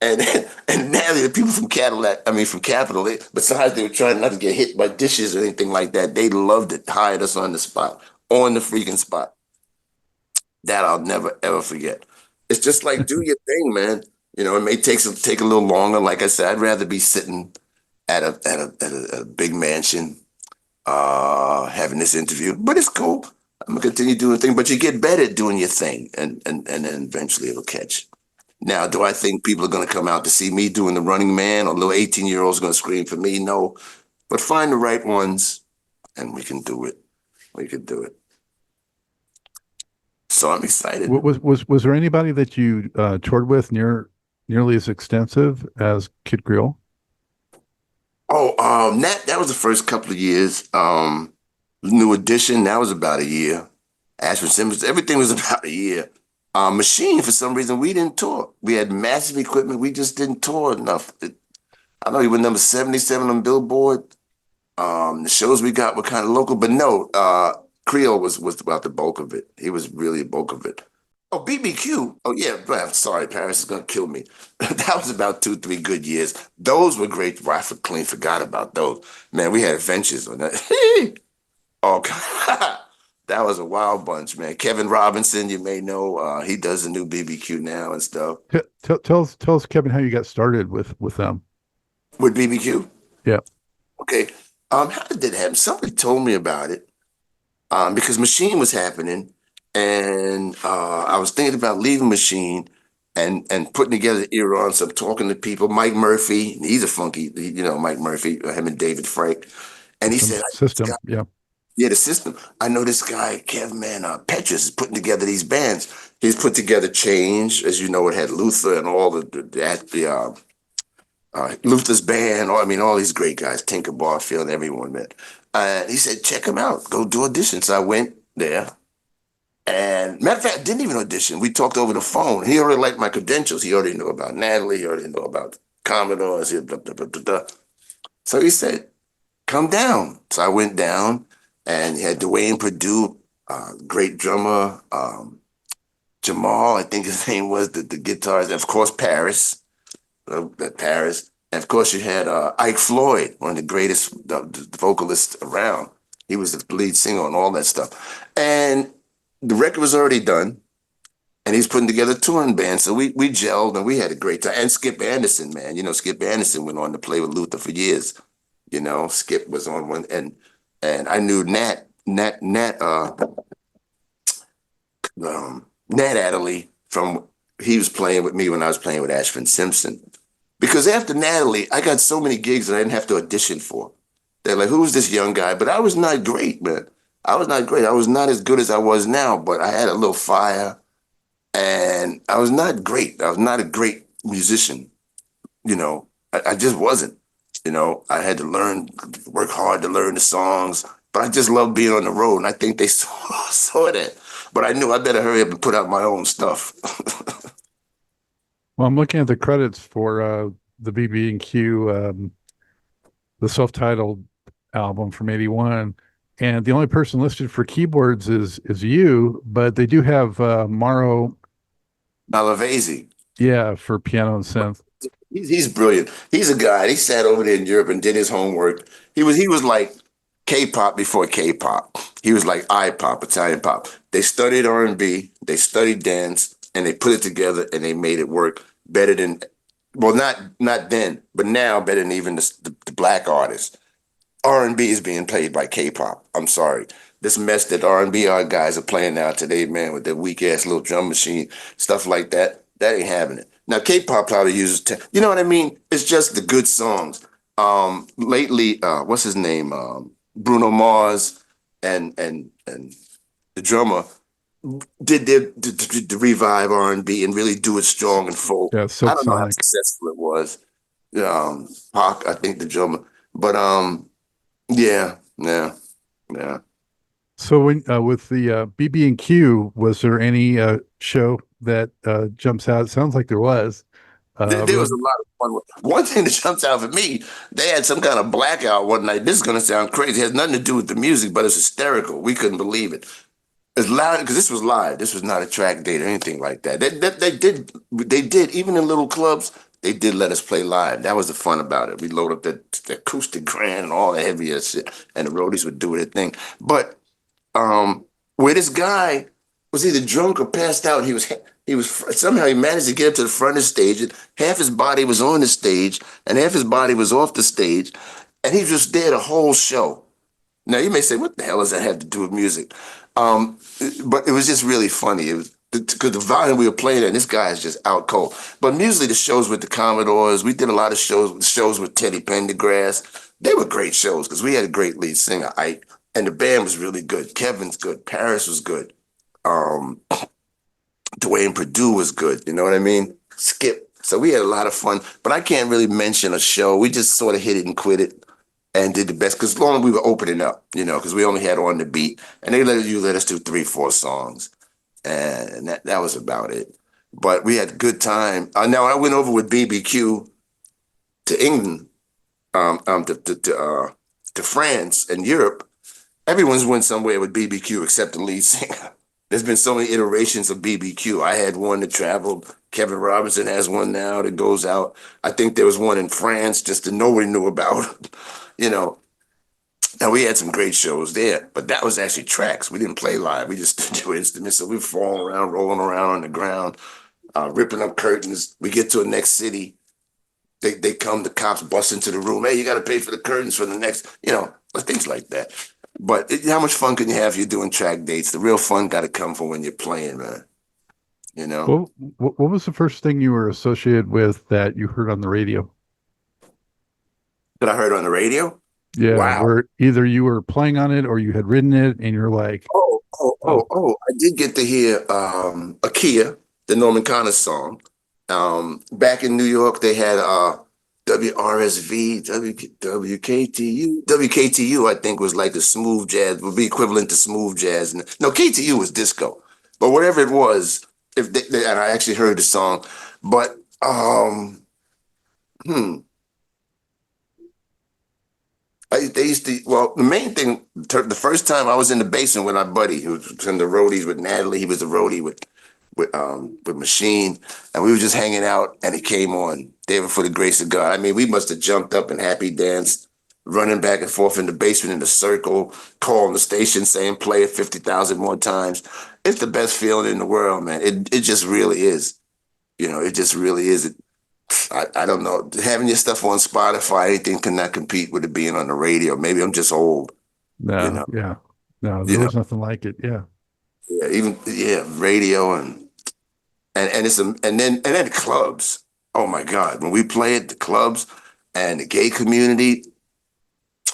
Speaker 2: And and now the people from from Capitol, besides they were trying not to get hit by dishes or anything like that, they loved it, hired us on the spot, on the freaking spot. That I'll never ever forget. It's just like do your thing, man. It may take a little longer. Like I said, I'd rather be sitting at a big mansion, having this interview, but it's cool. I'm gonna continue doing things, but you get better at doing your thing, and then eventually it'll catch. Now, do I think people are going to come out to see me doing the Running Man, or little 18-year-olds going to scream for me? No, but find the right ones, and we can do it. We can do it. So I'm excited.
Speaker 1: Was there anybody that you toured with nearly as extensive as Kid Creole?
Speaker 2: Oh, that was the first couple of years. New Edition, that was about a year. Ashford Simpson, everything was about a year. Machine, for some reason, we didn't tour. We had massive equipment. We just didn't tour enough. I know he was number 77 on Billboard. The shows we got were kind of local, but no, Creole was about the bulk of it. He was really the bulk of it. Oh, BB&Q. Oh, yeah. I'm sorry, Paris is going to kill me. That was about 2, 3 good years. Those were great. Well, I clean forgot about those. Man, we had adventures on that. Oh, God. That was a wild bunch, man. Kevin Robinson, you may know, he does the new BB&Q now and stuff.
Speaker 1: Tell us, Kevin, how you got started with them.
Speaker 2: With BB&Q?
Speaker 1: Yeah.
Speaker 2: Okay. How did that happen? Somebody told me about it. Because Machine was happening, and I was thinking about leaving Machine and putting together Earons. So I'm talking to people. Mike Murphy, he's a funky, Mike Murphy, him and David Frank, and he said,
Speaker 1: System. Yeah.
Speaker 2: Yeah, the system. I know this guy, Kevin Petrus, is putting together these bands. He's put together Change, as you know, it had Luther and all Luther's band. I mean, all these great guys, Tinker Barfield, everyone, man. He said, check him out. Go do auditions. So I went there. And matter of fact, I didn't even audition. We talked over the phone. He already liked my credentials. He already knew about Natalie. He already knew about Commodores. Blah, blah, blah, blah, blah. So he said, come down. So I went down and he had Dwayne Perdue, great drummer, Jamal, I think his name was, the guitarist, and of course, Paris. And of course, you had Ike Floyd, one of the greatest the vocalists around. He was the lead singer and all that stuff. And the record was already done, and he's putting together a touring band. So we gelled, and we had a great time. And Skip Anderson, man, Skip Anderson went on to play with Luther for years. Skip was on one, and I knew Nat Adderley he was playing with me when I was playing with Ashford Simpson. Because after Natalie, I got so many gigs that I didn't have to audition for. They're like, who's this young guy? But I was not great, man. I was not great. I was not as good as I was now, but I had a little fire, and I was not great. I was not a great musician. I just wasn't. I had to work hard to learn the songs, but I just loved being on the road, and I think they saw that. But I knew I better hurry up and put out my own stuff.
Speaker 1: Well, I'm looking at the credits for the BB&Q, the self-titled album from '81, and the only person listed for keyboards is you, but they do have Mauro,
Speaker 2: Malavasi.
Speaker 1: yeah, for piano and synth.
Speaker 2: He's brilliant. He's a guy. He sat over there in Europe and did his homework. He was like K-pop before K-pop. He was like I-pop, Italian pop. They studied R&B, they studied dance, and they put it together and they made it work better than, well, not then, but now better than even the black artists. R&B is being played by K-pop. I'm sorry. This mess that R&B guys are playing now today, man, with their weak ass little drum machine, stuff like that, that ain't having it. Now, K-pop probably uses, you know what I mean? It's just the good songs. Lately, what's his name? Bruno Mars and the drummer did to revive R&B and really do it strong and full.
Speaker 1: Yeah,
Speaker 2: I
Speaker 1: Silk
Speaker 2: don't know how
Speaker 1: Sonic.
Speaker 2: successful it was. Pac, I think the drummer, but yeah, yeah, yeah.
Speaker 1: So when with the BB&Q, was there any show that jumps out? It sounds like there was.
Speaker 2: There was a lot of fun. One thing that jumps out for me, they had some kind of blackout one night. This is going to sound crazy. It has nothing to do with the music, but it's hysterical. We couldn't believe it. It's loud because this was live. This was not a track date or anything like that. They did even in little clubs. They did let us play live. That was the fun about it. We load up the acoustic grand and all the heavier shit, and the roadies would do their thing. But where this guy was either drunk or passed out, he was somehow he managed to get up to the front of the stage, and half his body was on the stage and half his body was off the stage, and he was just there the whole show. Now you may say, what the hell does that have to do with music? But it was just really funny. It was because the volume we were playing at, this guy is just out cold. But musically, the shows with the Commodores, we did a lot of shows with Teddy Pendergrass. They were great shows because we had a great lead singer, Ike, and the band was really good. Kevin's good. Paris was good. Um, Dwayne Perdue was good. You know what I mean? Skip. So we had a lot of fun. But I can't really mention a show. We just sort of hit it and quit it and did the best because long we were opening up, because we only had On the Beat, and they let us do 3-4 songs, and that was about it. But we had a good time. Now I went over with BB&Q to England, to France and Europe. Everyone's went somewhere with BB&Q except the lead singer. There's been so many iterations of BB&Q. I had one that traveled. Kevin Robinson has one now that goes out. I think there was one in France just that nobody knew about. And we had some great shows there, but that was actually tracks. We didn't play live. We just do instruments. So we were falling around, rolling around on the ground, ripping up curtains. We get to a next city. They come, the cops bust into the room. Hey, you got to pay for the curtains for the next, things like that. But how much fun can you have if you're doing track dates? The real fun got to come from when you're playing, man.
Speaker 1: What was the first thing you were associated with that you heard on the radio?
Speaker 2: That I heard on the radio?
Speaker 1: Yeah,
Speaker 2: Wow.
Speaker 1: where either you were playing on it or you had written it, and you're like, oh,
Speaker 2: I did get to hear Akia, the Norman Connors song. Back in New York, they had WRSV, WKTU. WKTU, I think, was like the smooth jazz, would be equivalent to smooth jazz. No, KTU was disco. But whatever it was, and I actually heard the song, but hmm. They used to, well, the main thing, the first time I was in the basement with our buddy, who was in the roadies with Natalie, he was the roadie with Machine, and we were just hanging out, and it came on, David for the Grace of God. I mean, we must have jumped up and happy danced, running back and forth in the basement in a circle, calling the station saying, play it 50,000 more times. It's the best feeling in the world, man. It just really is. It just really is. I don't know. Having your stuff on Spotify, anything cannot compete with it being on the radio. Maybe I'm just old, you
Speaker 1: no,
Speaker 2: know.
Speaker 1: yeah, no, there
Speaker 2: You know,
Speaker 1: was nothing like it. Yeah.
Speaker 2: yeah, even radio and then clubs. Oh my God, when we play at the clubs and the gay community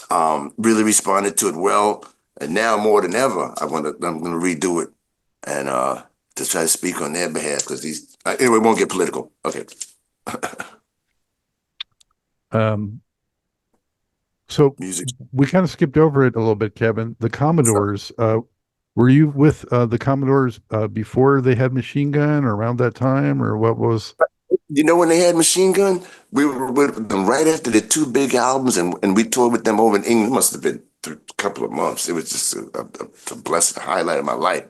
Speaker 2: really responded to it well, and now more than ever, I'm gonna redo it and to try to speak on their behalf because anyway, won't get political. Okay.
Speaker 1: Um, so
Speaker 2: Music.
Speaker 1: we kind of skipped over it a little bit, Kevin. The Commodores, were you with the Commodores before they had Machine Gun or around that time, or what was?
Speaker 2: When they had Machine Gun, we were with them right after the two big albums, and we toured with them over in England. It must have been a couple of months. It was just a blessed highlight of my life.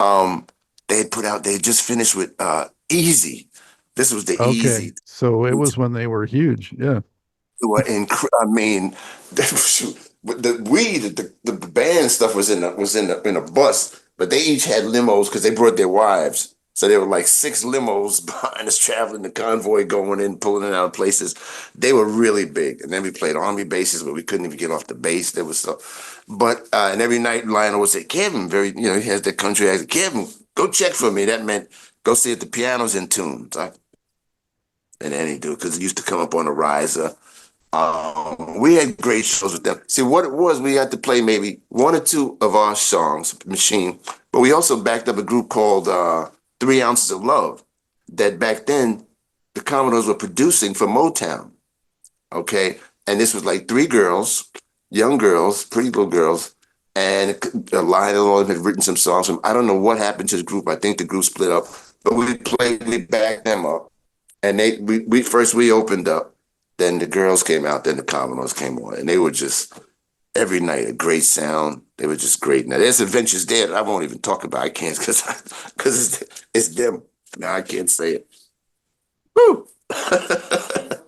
Speaker 2: Um, they had just finished with Easy. This was the
Speaker 1: Okay,
Speaker 2: Easy.
Speaker 1: so it was when they were huge. Yeah.
Speaker 2: I mean, shoot, the band stuff was in a bus, but they each had limos because they brought their wives. So there were like 6 limos behind us traveling the convoy going in, pulling it out of places. They were really big. And then we played army bases where we couldn't even get off the base. There was so, but and every night Lionel would say, Kevin, he has that country accent. Kevin, go check for me. That meant go see if the piano's in tune. And then he do because he used to come up on a riser. We had great shows with them. See, what it was, we had to play maybe one or two of our songs, Machine, but we also backed up a group called 3 Ounces of Love that back then the Commodores were producing for Motown. Okay. And this was like 3 girls, young girls, pretty little girls. And Lionel had written some songs. I don't know what happened to the group. I think the group split up, but we backed them up. And we opened up. Then the girls came out, then the Commodores came on, and they were just every night a great sound. They were just great. Now there's adventures there that I won't even talk about. I can't because it's them. Now I can't say it. Woo!
Speaker 1: That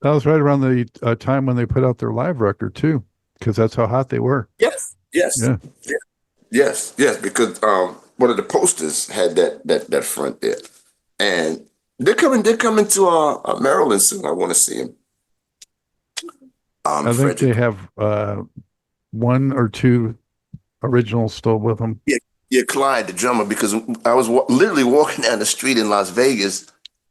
Speaker 1: was right around the time when they put out their live record too, because that's how hot they were.
Speaker 2: Yes, yes,
Speaker 1: Yeah.
Speaker 2: yes. Because one of the posters had that front there, and they're coming to Maryland soon. I want to see them.
Speaker 1: I think they have one or two originals still with them.
Speaker 2: Yeah, Clyde, the drummer, because I was literally walking down the street in Las Vegas,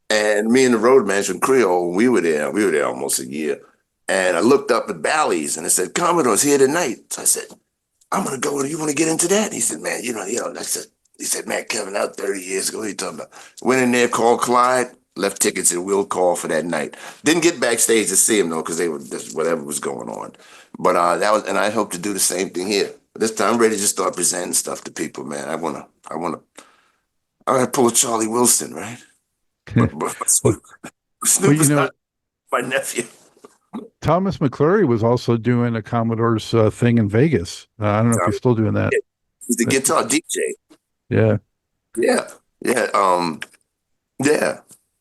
Speaker 2: and me and the road manager from Creole, we were there. We were there almost a year, and I looked up at Bally's, and it said Commodore's here tonight. So I said, "I'm gonna go. You want to get into that?" And he said, "Man, I said, he said, man, Kevin, out 30 years ago. What are you talking about?" Went in there, called Clyde, left tickets and will call for that night. Didn't get backstage to see him though, because they were just whatever was going on. But and I hope to do the same thing here. This time I'm ready to just start presenting stuff to people, man. I wanna pull a Charlie Wilson, right? But
Speaker 1: Well,
Speaker 2: Snoop is
Speaker 1: you know,
Speaker 2: not my nephew.
Speaker 1: Thomas McClary was also doing a Commodores thing in Vegas. I don't know if he's still doing that.
Speaker 2: He's the guitar DJ.
Speaker 1: Yeah.
Speaker 2: Yeah, yeah, yeah.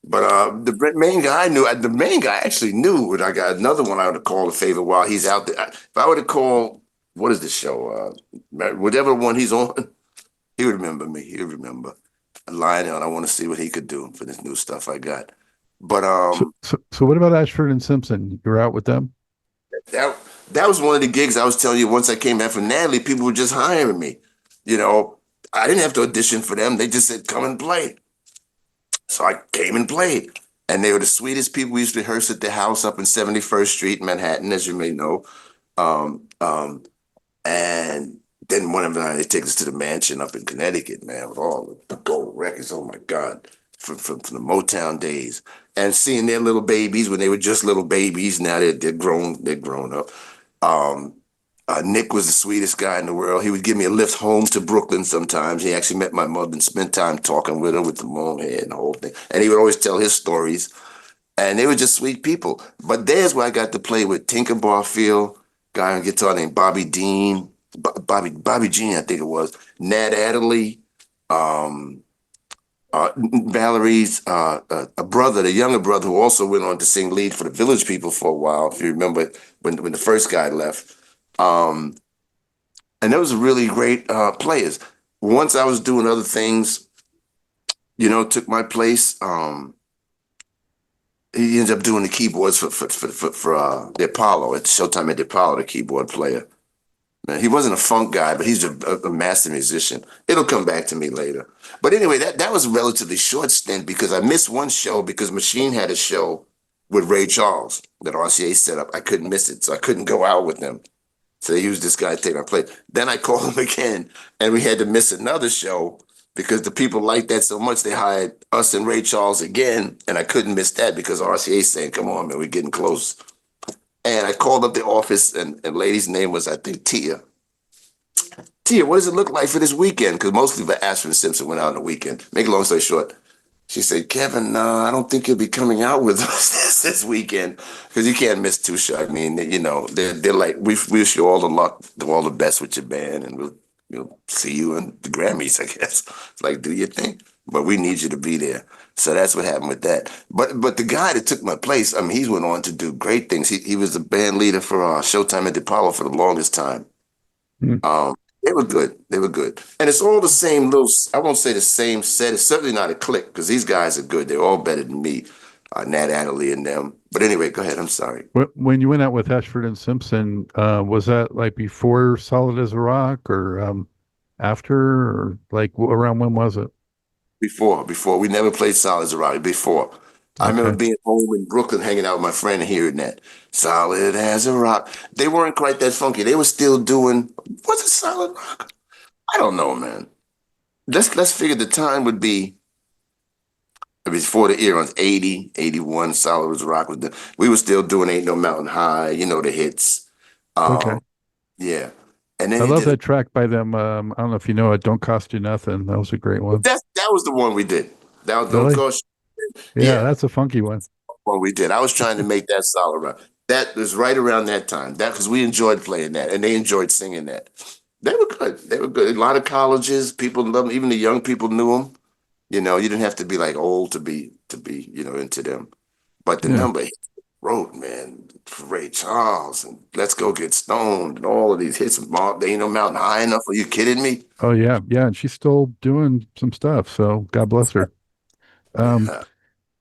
Speaker 2: But the main guy I knew, the main guy actually knew. And I got another one I would have called a favor while he's out there. If I would have called, what is the show? Whatever one he's on, he would remember me. He would remember Lionel. I want to see what he could do for this new stuff I got. But
Speaker 1: So what about Ashford and Simpson? You're out with them?
Speaker 2: that that was one of the gigs I was telling you. Once I came back from Natalie, people were just hiring me. You know, I didn't have to audition for them. They just said, "Come and play." So I came and played. And they were the sweetest people. We used to rehearse at their house up in 71st Street, Manhattan, as you may know. And then one of them, they take us to the mansion up in Connecticut, man, with all the gold records. Oh my God, from the Motown days, and seeing their little babies when they were just little babies. Now they're grown. They're grown up. Um, Nick was the sweetest guy in the world. He would give me a lift home to Brooklyn sometimes. He actually met my mother and spent time talking with her with the long hair and the whole thing. And he would always tell his stories. And they were just sweet people. But there's where I got to play with Tinker Barfield, guy on guitar named Bobby Dean, Bobby Jean, I think it was, Nat Adderley, um, Valerie's a brother, the younger brother, who also went on to sing lead for the Village People for a while. If you remember when the first guy left, um, and those were really great players. Once I was doing other things, took my place. He ended up doing the keyboards for the Apollo at Showtime at the Apollo, the keyboard player. Man, he wasn't a funk guy, but he's a master musician. It'll come back to me later. But anyway, that was a relatively short stint because I missed one show because Machine had a show with Ray Charles that RCA set up. I couldn't miss it, so I couldn't go out with them. So they used this guy to take my place. Then I called him again, and we had to miss another show because the people liked that so much they hired us and Ray Charles again, and I couldn't miss that because RCA saying, "Come on, man, we're getting close." And I called up the office, and lady's name was, I think, Tia. Tia, what does it look like for this weekend? Because mostly the Ashford Simpson went out on the weekend. Make a long story short, she said, "Kevin, no, I don't think you'll be coming out with us this weekend because you can't miss two shows. I mean, they're like, we wish you all the luck, all the best with your band, and we'll see you in the Grammys, I guess. It's like, do your thing, but we need you to be there." So that's what happened with that. But the guy that took my place, I mean, he went on to do great things. He was the band leader for Showtime at the Apollo for the longest time.
Speaker 1: Hmm.
Speaker 2: They were good. They were good. And it's all the same little, I won't say the same set. It's certainly not a clique because these guys are good. They're all better than me, Nat Adderley and them. But anyway, go ahead. I'm sorry.
Speaker 1: When you went out with Ashford and Simpson, was that like before Solid as a Rock or after, or like around when was it?
Speaker 2: Before. We never played Solid Rock before. I remember
Speaker 1: Okay.
Speaker 2: being home in Brooklyn hanging out with my friend and hearing that. Solid as a rock. They weren't quite that funky. They were still doing, what's a solid rock? I don't know, man. Let's figure the time would be before the Earons, 80, 81, Solid as a rock. We were still doing Ain't No Mountain High, the hits.
Speaker 1: Okay.
Speaker 2: Um, yeah. And then
Speaker 1: I
Speaker 2: he
Speaker 1: love
Speaker 2: did
Speaker 1: that track by them. I don't know if you know it. Don't Cost You Nothing. That was a great one.
Speaker 2: that was the one we did. That was Don't
Speaker 1: Really?
Speaker 2: Cost.
Speaker 1: Yeah,
Speaker 2: Yeah,
Speaker 1: that's a funky one.
Speaker 2: one we did. I was trying to make that solid rock. That was right around that time. That because we enjoyed playing that and they enjoyed singing that. They were good. They were good. A lot of colleges, people loved them. Even the young people knew them. You didn't have to be like old to be into them. But the
Speaker 1: Yeah.
Speaker 2: number he wrote, man, for Ray Charles and Let's Go Get Stoned and all of these hits. They ain't no mountain high enough. Are you kidding me?
Speaker 1: Oh yeah, yeah, and she's still doing some stuff. So God bless her. Um,
Speaker 2: Yeah,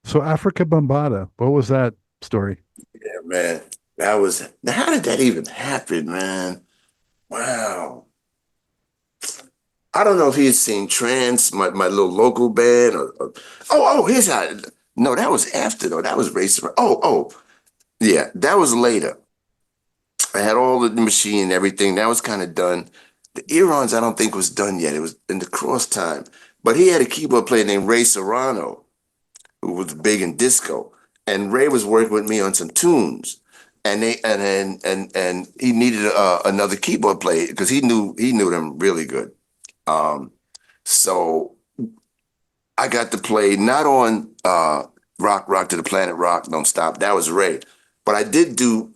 Speaker 1: so Afrika Bambaatta, what was that story?
Speaker 2: yeah, man. That was how did that even happen, man? Wow. I don't know if he had seen Trance, my little local band, here's how. No, that was after though. That was Racer. Yeah, that was later. I had all the machine and everything. That was kind of done. The Earons, I don't think was done yet. It was in the cross time. But he had a keyboard player named Ray Serrano, who was big in disco. And Ray was working with me on some tunes. And they and he needed another keyboard player because he knew them really good. Um, so I got to play not on Rock to the Planet Rock, Don't Stop. That was Ray. But I did do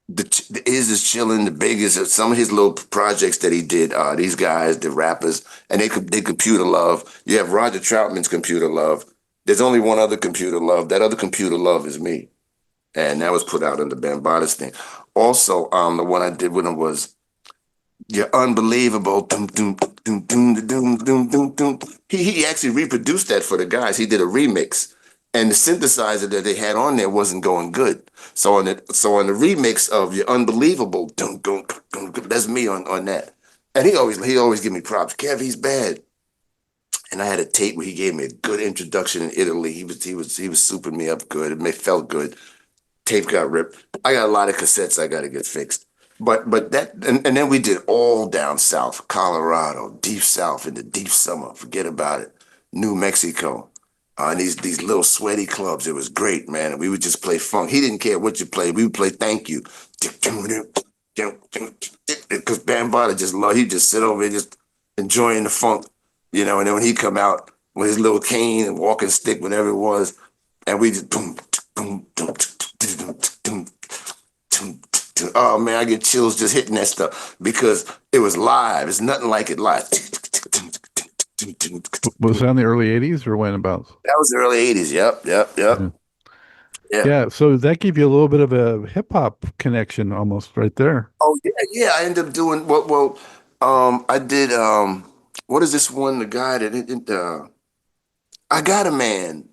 Speaker 2: the Is Is Chillin', the biggest, some of his little projects that he did. These guys, the rappers, and they Computer Love. You have Roger Troutman's Computer Love. There's only one other Computer Love. That other Computer Love is me, and that was put out in the Bambaattas thing. Also, the one I did with him was You're Unbelievable. Dum, dum, dum, dum, dum, dum, dum, dum. He actually reproduced that for the guys. He did a remix, and the synthesizer that they had on there wasn't going good. So on the remix of You're Unbelievable, dum, dum, dum, dum, that's me on that. And he always give me props. Kev, he's bad. And I had a tape where he gave me a good introduction in Italy. He was souping me up good. Felt good. tape got ripped. I got a lot of cassettes I got to get fixed. But that and then we did all down south, Colorado, deep south in the deep summer. Forget about it. New Mexico, and these little sweaty clubs. It was great, man. And we would just play funk. He didn't care what you played. We would play Thank You, because Bambaatta just loved. He'd just sit over there just enjoying the funk, you know. And then when he come out with his little cane and walking stick, whatever it was, and we just boom, boom, boom, boom. Oh man, I get chills just hitting that stuff because it was live. It's nothing like it live.
Speaker 1: Was that in the early 80s or when about?
Speaker 2: That was the early 80s. Yep.
Speaker 1: Yeah.
Speaker 2: Yeah.
Speaker 1: Yeah, so that gave you a little bit of a hip hop connection almost right there.
Speaker 2: Oh yeah. I ended up doing I did what is this one? The guy that I got a man.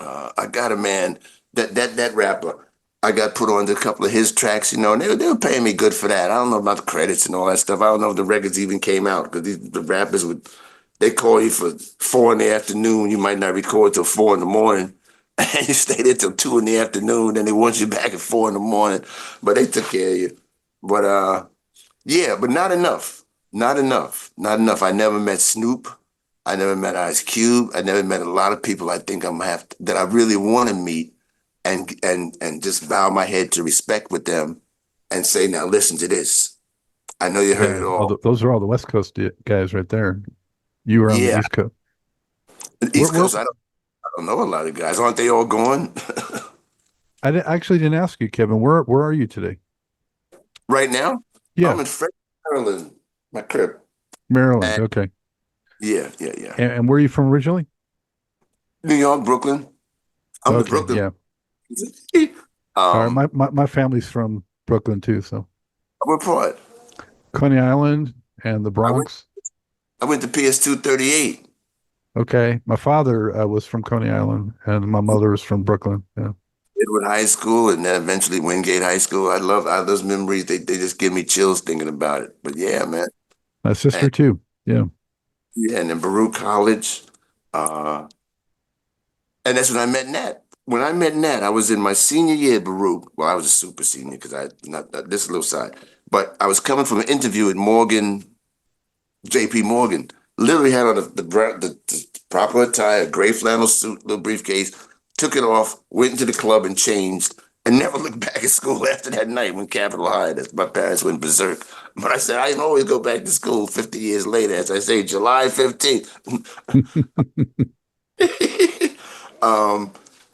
Speaker 2: I got a man that rapper. I got put on to a couple of his tracks, you know, and they were paying me good for that. I don't know about the credits and all that stuff. I don't know if the records even came out because the rappers they call you for 4 in the afternoon. You might not record till 4 in the morning, and you stay there till 2 in the afternoon. Then they want you back at 4 in the morning, but they took care of you. But yeah, but not enough, not enough. I never met Snoop. I never met Ice Cube. I never met a lot of people I think that I really want to meet and just bow my head to respect with them and say, now listen to this. I know you heard it all.
Speaker 1: Those are all the West Coast guys right there. You were on the East Coast.
Speaker 2: The East Coast, I don't know a lot of guys. Aren't they all gone?
Speaker 1: I actually didn't ask you, Kevin. Where are you today?
Speaker 2: Right now?
Speaker 1: Yeah.
Speaker 2: I'm in Maryland, my crib.
Speaker 1: Maryland, okay.
Speaker 2: Yeah.
Speaker 1: And where are you from originally?
Speaker 2: New York, Brooklyn. I'm in Brooklyn.
Speaker 1: Yeah. All right, my family's from Brooklyn too, so.
Speaker 2: What part?
Speaker 1: Coney Island and the Bronx.
Speaker 2: I went to PS 238.
Speaker 1: Okay, my father was from Coney Island, and my mother was from Brooklyn. Yeah.
Speaker 2: Edward High School, and then eventually Wingate High School. I love those memories. They just give me chills thinking about it. But yeah, man.
Speaker 1: My sister too. Yeah.
Speaker 2: Yeah, and then Baruch College, and that's when I met Nat. When I met Nat, I was in my senior year at Baruch. Well, I was a super senior because this is a little side. But I was coming from an interview at Morgan, JP Morgan. Literally had on the proper attire, gray flannel suit, little briefcase, took it off, went into the club and changed, and never looked back at school after that night when Capitol hired us. My parents went berserk. But I said, I can always go back to school 50 years later. As I say, July 15th.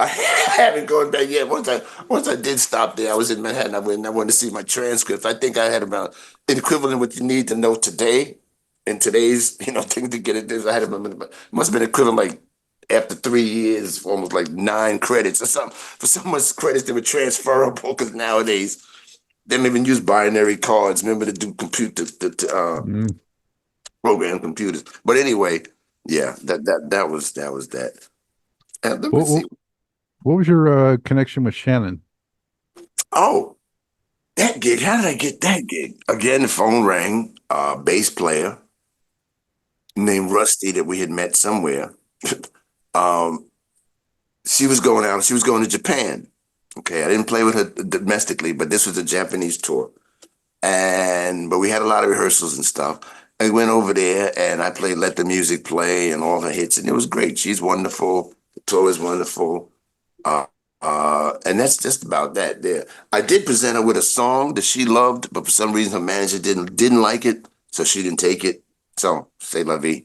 Speaker 2: I haven't gone back yet. Once I did stop there, I was in Manhattan. I wanted to see my transcripts. I think I had about equivalent what you need to know today in today's thing to get it. I had about must have been equivalent like after 3 years, almost like 9 credits or something. For so much credits that were transferable because nowadays they don't even use binary cards. Remember to do program computers. But anyway, yeah, that was that. And let me see.
Speaker 1: What was your connection with Shannon?
Speaker 2: Oh, that gig. How did I get that gig? Again, the phone rang. Bass player named Rusty that we had met somewhere. She was going out. She was going to Japan. Okay, I didn't play with her domestically, but this was a Japanese tour. But we had a lot of rehearsals and stuff. I went over there and I played Let the Music Play and all her hits, and it was great. She's wonderful. The tour is wonderful. And that's just about that there. I did present her with a song that she loved, but for some reason her manager didn't like it, so she didn't take it. So, c'est la vie.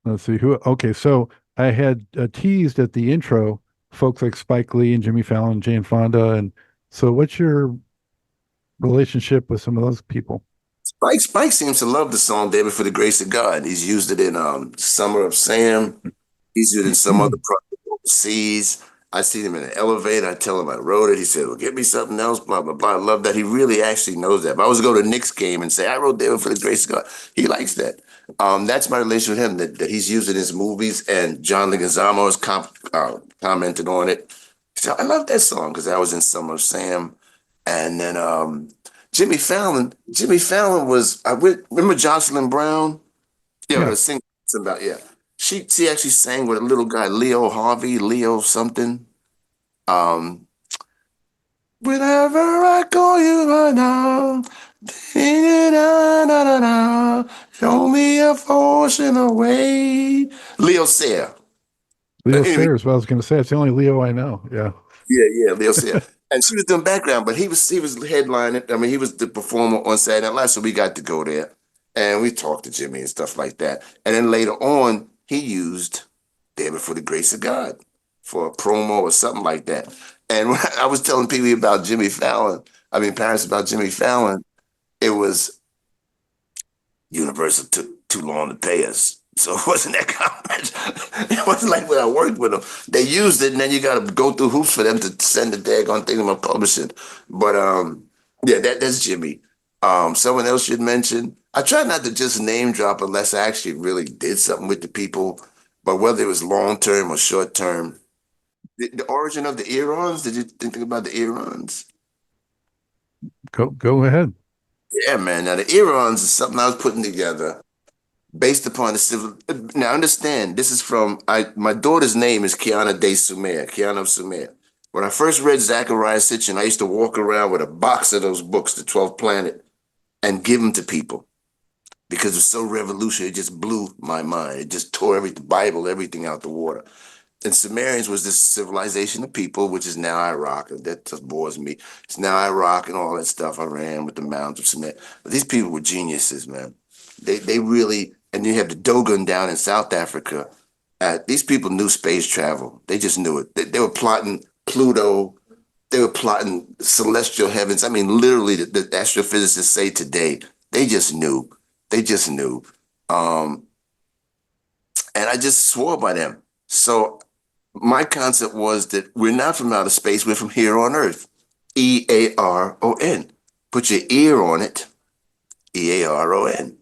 Speaker 1: Let's see okay, so I had teased at the intro folks like Spike Lee and Jimmy Fallon, Jane Fonda, and so what's your relationship with some of those people?
Speaker 2: Spike seems to love the song "David for the Grace of God." He's used it in "Summer of Sam." He's used it in some other project overseas. I see him in an elevator. I tell him I wrote it. He said, well, give me something else, blah, blah, blah. I love that. He really actually knows that. If I was to go to a Knicks game and say, I wrote David for the Grace of God, he likes that. That's my relation with him, that he's used it in his movies, and John Leguizamo has commented on it. So I love that song because I was in Summer of Sam. And then Jimmy Fallon was, remember Jocelyn Brown? Yeah, I was singing about, yeah. She actually sang with a little guy, Leo something. Whenever I call you right now, da-da-da-da-da, show me a fortune away. Leo Sayer.
Speaker 1: Leo
Speaker 2: Anyway,
Speaker 1: Sayers, what I was going to say. It's the only Leo I know. Yeah.
Speaker 2: yeah, Leo Sayer. And she was doing background, but he was headlining. I mean, he was the performer on Saturday Night Live, so we got to go there. And we talked to Jimmy and stuff like that. And then later on, he used David for the Grace of God for a promo or something like that. And when I was telling people about Jimmy Fallon, I mean, parents about Jimmy Fallon, it was Universal took too long to pay us. So it wasn't that comment. It wasn't like when I worked with them. They used it, and then you got to go through hoops for them to send the daggone thing to my publishing. But yeah, that's Jimmy. Someone else should mention. I try not to just name drop unless I actually really did something with the people. But whether it was long term or short term, the origin of the Earons. Did you think about the Earons?
Speaker 1: Go ahead.
Speaker 2: Yeah, man. Now the Earons is something I was putting together based upon the civil. Now, understand, this is from my daughter's name is Kiana De Sumer, Kiana of Sumer. When I first read Zachariah Sitchin, I used to walk around with a box of those books, The 12th Planet, and give them to people because it's so revolutionary. It just blew my mind. It just tore the Bible, everything out the water. And Sumerians was this civilization of people, which is now Iraq. That just bores me. It's now Iraq and all that stuff. Iran with the mounds of Sumer. But these people were geniuses, man. They really, and you have the Dogon down in South Africa. These people knew space travel. They just knew it. They were plotting Pluto. They were plotting celestial heavens. I mean, literally, the astrophysicists say today, they just knew. They just knew. And I just swore by them. So my concept was that we're not from outer space, we're from here on Earth. Earon. Put your ear on it. Earon.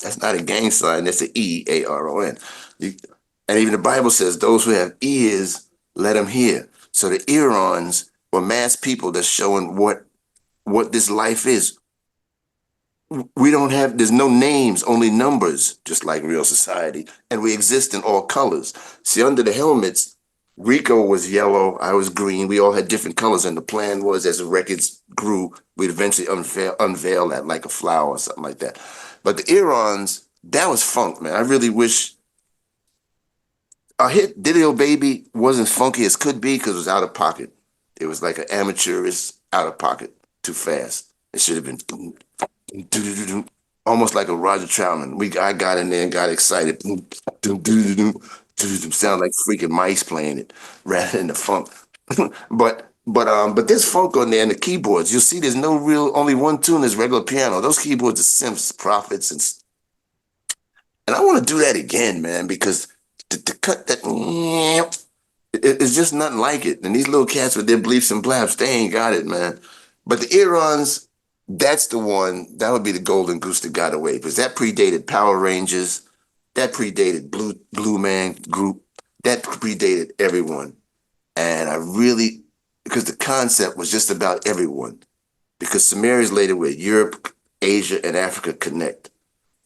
Speaker 2: That's not a gang sign, that's an Earon. And even the Bible says, those who have ears, let them hear. So the Earons were mass people that's showing what this life is. There's no names, only numbers, just like real society. And we exist in all colors. See, under the helmets, Rico was yellow, I was green. We all had different colors. And the plan was, as the records grew, we'd eventually unveil that like a flower or something like that. But the Earons, that was funk, man. I really wish our hit Diddle Baby wasn't funky as could be because it was out of pocket. It was like an amateurish out of pocket, too fast. It should have been almost like a Roger Troutman. I got in there and got excited. Sound like freaking mice playing it rather than the funk. But there's funk on there and the keyboards. You'll see there's only one tune is regular piano. Those keyboards are Simps, Prophets, and I want to do that again, man, because to cut that, it's just nothing like it. And these little cats with their bleeps and blaps, they ain't got it, man. But the Earons, that's the one, that would be the golden goose that got away, because that predated Power Rangers, that predated Blue Man Group, that predated everyone. And because the concept was just about everyone, because Sumerians later where Europe, Asia, and Africa connect.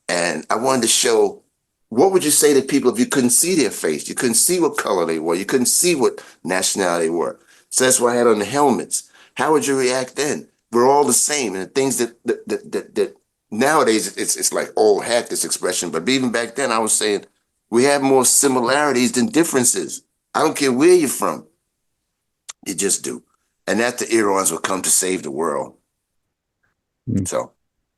Speaker 2: And I wanted to show, what would you say to people if you couldn't see their face? You couldn't see what color they were. You couldn't see what nationality they were. So that's why I had on the helmets. How would you react then? We're all the same. And the things that nowadays, it's like old hat, this expression. But even back then, I was saying, we have more similarities than differences. I don't care where you're from. You just do. And that the Earons will come to save the world. So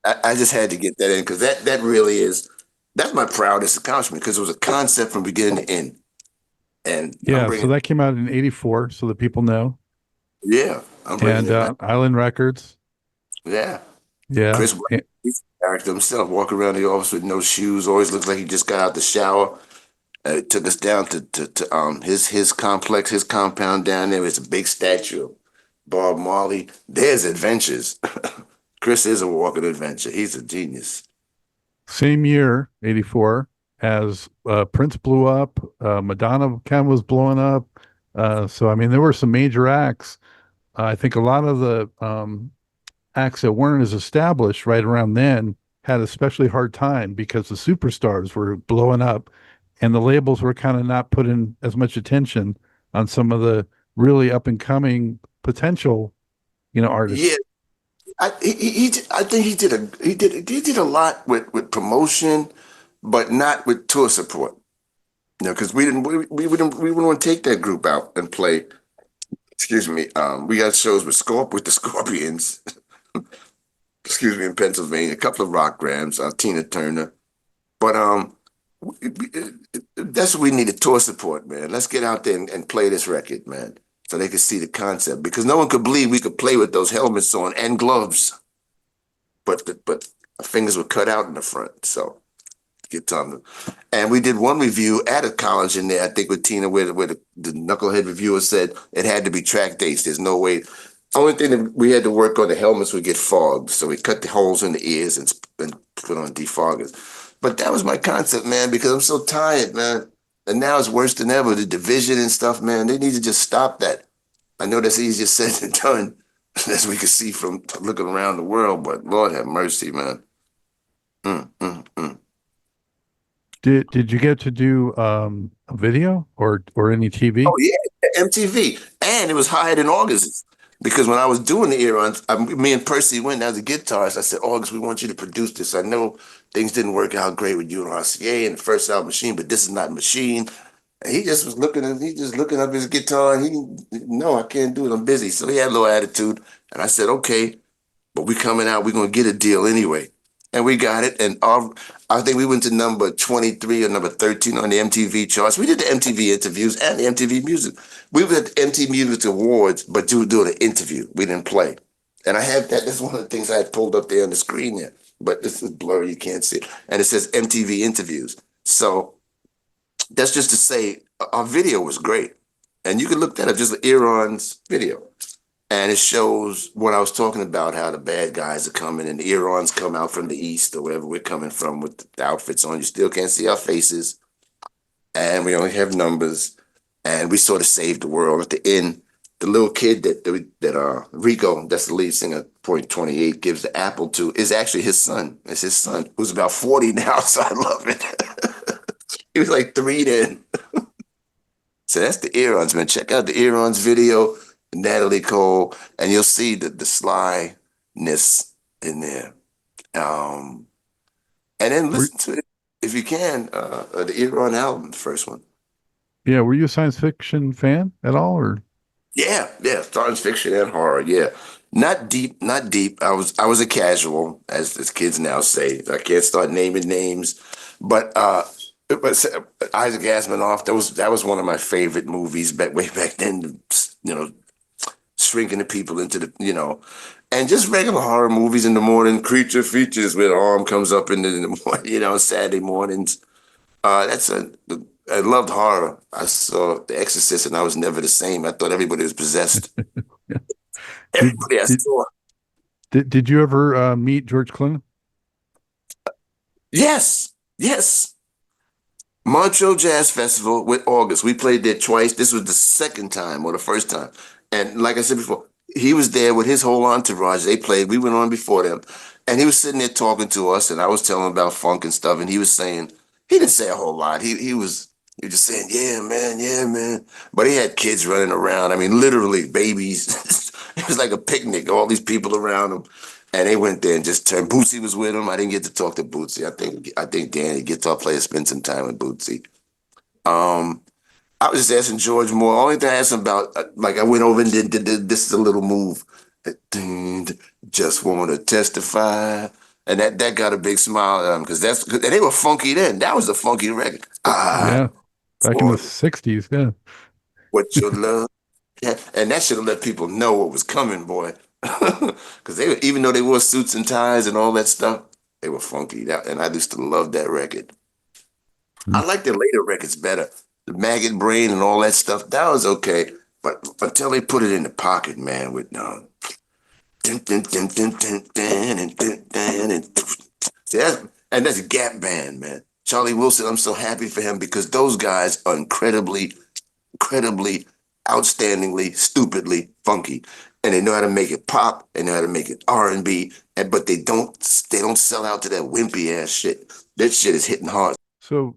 Speaker 2: I just had to get that in because that really is, that's my proudest accomplishment because it was a concept from beginning to end. And
Speaker 1: yeah, so that came out in '84, so that people know.
Speaker 2: Yeah,
Speaker 1: I'm bringing Island Records.
Speaker 2: Yeah,
Speaker 1: Chris,
Speaker 2: he's a character himself. Walk around the office with no shoes. Always looks like he just got out the shower. It took us down to his complex, his compound down there. It's a big statue of Bob Marley. There's adventures. Chris is a walking adventure. He's a genius.
Speaker 1: Same year, '84, as Prince blew up, Madonna kind of was blowing up. So, I mean, there were some major acts. I think a lot of the acts that weren't as established right around then had especially hard time because the superstars were blowing up and the labels were kind of not putting as much attention on some of the really up and coming potential, artists.
Speaker 2: Yeah, I think he did a lot with promotion, but not with tour support. Because we wouldn't want to take that group out and play. Excuse me. We got shows with the Scorpions. Excuse me, in Pennsylvania. A couple of rock grams. Tina Turner. But that's what we needed, tour support, man. Let's get out there and play this record, man, so they could see the concept. Because no one could believe we could play with those helmets on and gloves, but our fingers were cut out in the front. So get time. And we did one review at a college in there, I think, with Tina, where the knucklehead reviewer said it had to be track dates. There's no way. Only thing that we had to work on, the helmets would get fogged, so we cut the holes in the ears and put on defoggers. But that was my concept, man, because I'm so tired, man. And now it's worse than ever. The division and stuff, man, they need to just stop that. I know that's easier said than done, as we can see from looking around the world, but Lord have mercy, man. Mm, mm, mm.
Speaker 1: Did you get to do a video or any TV?
Speaker 2: Oh, yeah, MTV. And it was hired in August. Because when I was doing the Earons, me and Percy went as a guitarist. I said, August, we want you to produce this. I know things didn't work out great with you and RCA and the first album Machine, but this is not Machine. And he just was looking up his guitar, and no, I can't do it. I'm busy. So he had a little attitude. And I said, okay, but we coming out, we're gonna get a deal anyway. And we got it. And I think we went to number 23 or number 13 on the MTV charts. We did the MTV interviews and the MTV music. We were at the MTV Music Awards, but you were doing an interview. We didn't play. And I have that. That's one of the things I had pulled up there on the screen there. But this is blurry. You can't see it. And it says MTV interviews. So that's just to say our video was great. And you can look that up, just the Earons video. And it shows what I was talking about, how the bad guys are coming and the Earons come out from the east or wherever we're coming from with the outfits on. You still can't see our faces. And we only have numbers. And we sort of saved the world. At the end, the little kid that Rico, that's the lead singer, point 28, gives the apple to, is actually his son. It's his son, who's about 40 now, so I love it. He was like 3 then. So that's the Earons, man. Check out the Earons video. Natalie Cole, and you'll see the slyness in there. And then listen to it if you can, the Eron album, the first one.
Speaker 1: Yeah, were you a science fiction fan at all, or?
Speaker 2: Yeah, science fiction and horror. Yeah, not deep. I was a casual, as kids now say. I can't start naming names, but Isaac Asimov. That was one of my favorite movies way back then. Shrinking the people into the, and just regular horror movies in the morning, creature features where the arm comes up in the morning, Saturday mornings. I loved horror. I saw The Exorcist and I was never the same. I thought everybody was possessed. Everybody I saw.
Speaker 1: Did you ever meet George Clooney?
Speaker 2: Yes. Montreux Jazz Festival with August. We played there twice. This was the second time or the first time. And like I said before, he was there with his whole entourage. They played. We went on before them. And he was sitting there talking to us, and I was telling him about funk and stuff. And he was saying, he didn't say a whole lot. He was just saying, yeah, man. But he had kids running around. I mean, literally babies. It was like a picnic, all these people around him. And they went there and just turned. Bootsy was with him. I didn't get to talk to Bootsy. I think Danny, guitar player, spent some time with Bootsy. I was just asking George more. Only thing I asked him about, I went over and did this is a little move. Just want to testify. And that got a big smile at him because and they were funky then. That was a funky record.
Speaker 1: Yeah, back in the 60s, yeah.
Speaker 2: What your love. Yeah. And that should have let people know what was coming, boy. Because even though they wore suits and ties and all that stuff, they were funky. And I used to love that record. I like the later records better. The Maggot Brain and all that stuff, that was okay. But until they put it in the pocket, man, with that's a Gap Band, man. Charlie Wilson, I'm so happy for him because those guys are incredibly, outstandingly, stupidly funky. And they know how to make it pop, they know how to make it R&B, but they don't sell out to that wimpy ass shit. That shit is hitting hard.
Speaker 1: So,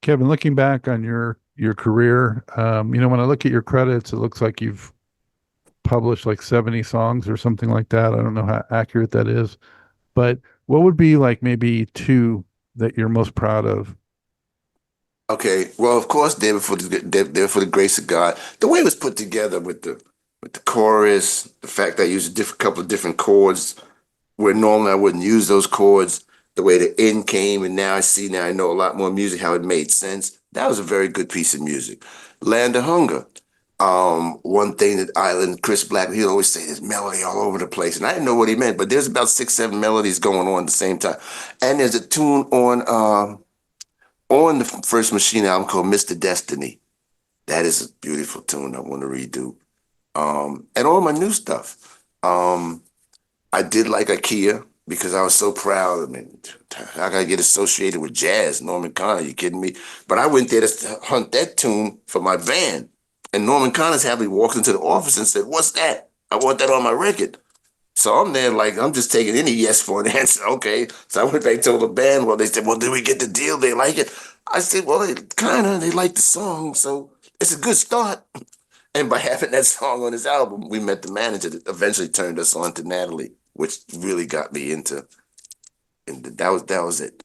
Speaker 1: Kevin, looking back on your career, when I look at your credits, it looks like you've published like 70 songs or something like that. I don't know how accurate that is, but what would be like maybe two that you're most proud of?
Speaker 2: Okay, well, of course, David for the grace of God. The way it was put together with the chorus, the fact that I used a couple of different chords where normally I wouldn't use those chords, the way the end came, and now I know a lot more music, how it made sense. That was a very good piece of music. Land of Hunger. One thing that Island, Chris Black, he'd always say there's melody all over the place. And I didn't know what he meant, but there's about 6, 7 melodies going on at the same time. And there's a tune on the first Machine album called Mr. Destiny. That is a beautiful tune I want to redo. And all my new stuff. I did like IKEA because I was so proud. I mean, I gotta get associated with jazz. Norman Connor, you kidding me? But I went there to hunt that tune for my band. And Norman Connor's happily walked into the office and said, "What's that? I want that on my record." So I'm there like, I'm just taking any yes for an answer. Okay. So I went back, told the band, well, they said, "Well, did we get the deal? They like it." I said, "Well, they like the song. So it's a good start." And by having that song on his album, we met the manager that eventually turned us on to Natalie, which really got me into, and that was it.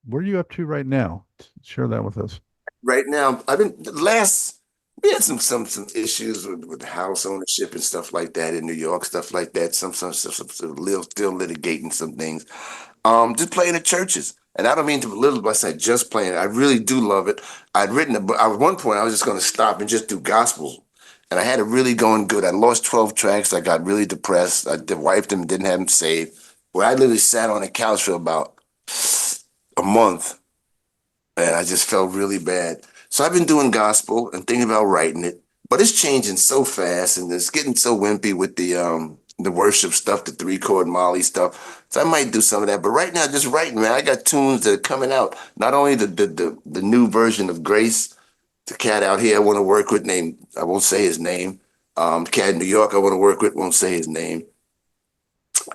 Speaker 1: What are you up to right now? Share that with us.
Speaker 2: Right now, I've been last. We had some issues with house ownership and stuff like that in New York, stuff like that. Some still litigating some things. Just playing at churches, and I don't mean to belittle, but I say just playing. I really do love it. I'd written a book. At one point, I was just going to stop and just do gospel, and I had it really going good. I lost 12 tracks. I got really depressed. I wiped them, didn't have them saved. Well, I literally sat on the couch for about a month, and I just felt really bad. So I've been doing gospel and thinking about writing it, but it's changing so fast and it's getting so wimpy with the worship stuff, the 3-chord Molly stuff. So I might do some of that. But right now, just writing, man. I got tunes that are coming out. Not only the new version of Grace, the cat out here I want to work with named, I won't say his name. The cat in New York I want to work with, won't say his name.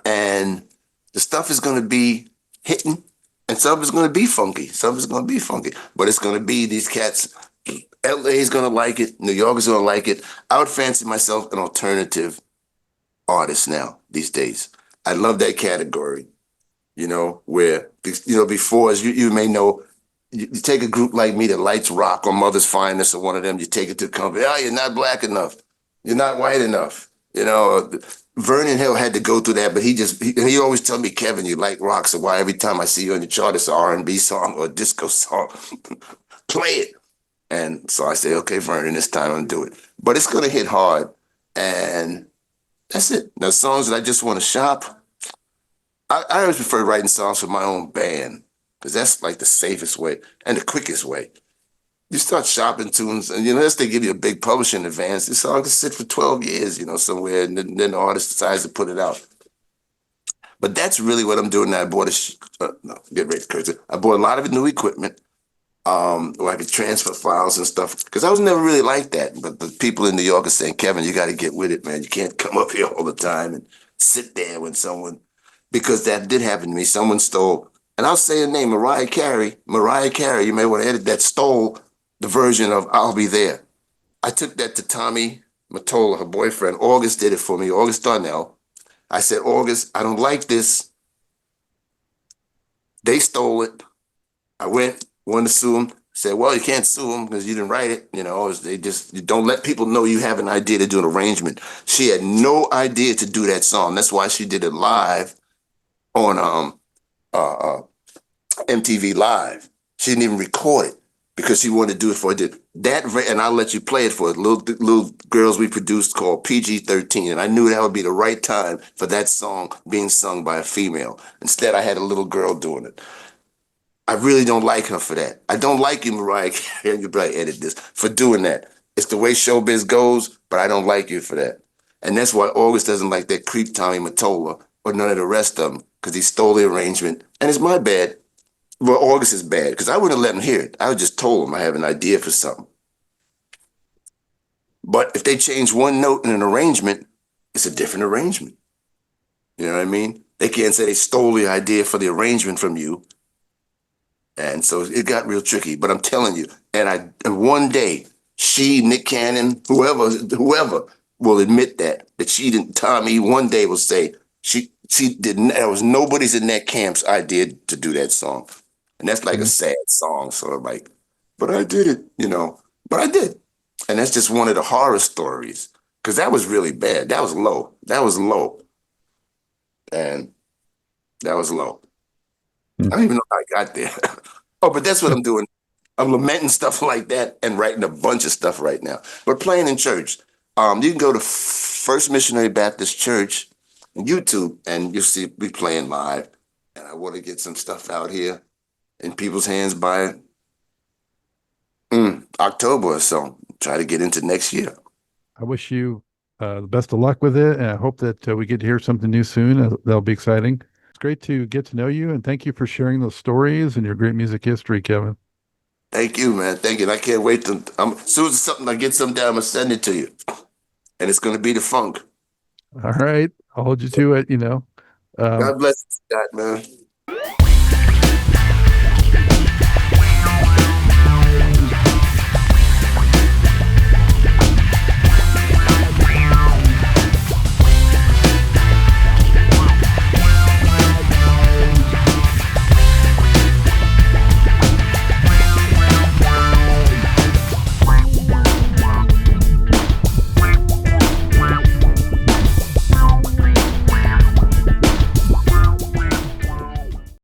Speaker 2: And the stuff is going to be hitting. And some is going to be funky. Some is going to be funky. But it's going to be these cats. LA is going to like it. New York is going to like it. I would fancy myself an alternative artist now, these days. I love that category, where, before, as you may know, you take a group like me that lights rock or Mother's Finest or one of them, you take it to the company. Oh, you're not black enough. You're not white enough. Vernon Hill had to go through that, but he always tell me, "Kevin, you like rock, so why every time I see you on your chart, it's an R&B song or a disco song? Play it." And so I say, "Okay, Vernon, this time I'm gonna do it." But it's gonna hit hard, and that's it. Now, songs that I just want to shop, I always prefer writing songs for my own band because that's like the safest way and the quickest way. You start shopping tunes, and unless they give you a big publishing advance, this song can sit for 12 years, somewhere, and then the artist decides to put it out. But that's really what I'm doing now. I bought get ready to curse it. I bought a lot of new equipment, where I could transfer files and stuff, because I was never really like that. But the people in New York are saying, "Kevin, you got to get with it, man. You can't come up here all the time and sit there when someone," because that did happen to me. Someone stole, and I'll say a name, Mariah Carey, you may want to edit that, stole the version of "I'll Be There." I took that to Tommy Mottola, her boyfriend. August did it for me, August Darnell. I said, "August, I don't like this. They stole it." I wanted to sue them. Said, "Well, you can't sue them because you didn't write it. You don't let people know you have an idea to do an arrangement." She had no idea to do that song. That's why she did it live on MTV Live. She didn't even record it because she wanted to do it for it. And I'll let you play it for it. Little girls we produced called PG-13. And I knew that would be the right time for that song being sung by a female. Instead, I had a little girl doing it. I really don't like her for that. I don't like you, Mariah Carey, you probably edit this, for doing that. It's the way showbiz goes, but I don't like you for that. And that's why August doesn't like that creep Tommy Mottola or none of the rest of them, because he stole the arrangement. And it's my bad. Well, August is bad, because I wouldn't have let him hear it. I would just told him I have an idea for something. But if they change one note in an arrangement, it's a different arrangement. You know what I mean? They can't say they stole the idea for the arrangement from you. And so it got real tricky. But I'm telling you, and one day, Nick Cannon, whoever, will admit that she didn't. Tommy one day will say she didn't. There was nobody's in that camp's idea to do that song, and that's like a sad song. So I'm like, but I did it, But I did, and that's just one of the horror stories because that was really bad. That was low. That was low, and that was low. I don't even know how I got there. Oh, but that's what I'm doing. I'm lamenting stuff like that and writing a bunch of stuff right now. But playing in church, you can go to First Missionary Baptist Church on YouTube and you'll see me playing live. And I want to get some stuff out here in people's hands by October or so. Try to get into next year.
Speaker 1: I wish you the best of luck with it, and I hope that we get to hear something new soon. That'll be exciting. It's great to get to know you, and thank you for sharing those stories and your great music history, Kevin.
Speaker 2: Thank you, man. Thank you. And I can't wait to. As soon as I get something down, I'm gonna send it to you, and it's gonna be the funk.
Speaker 1: All right, I'll hold you to it.
Speaker 2: God bless you, Scott, man.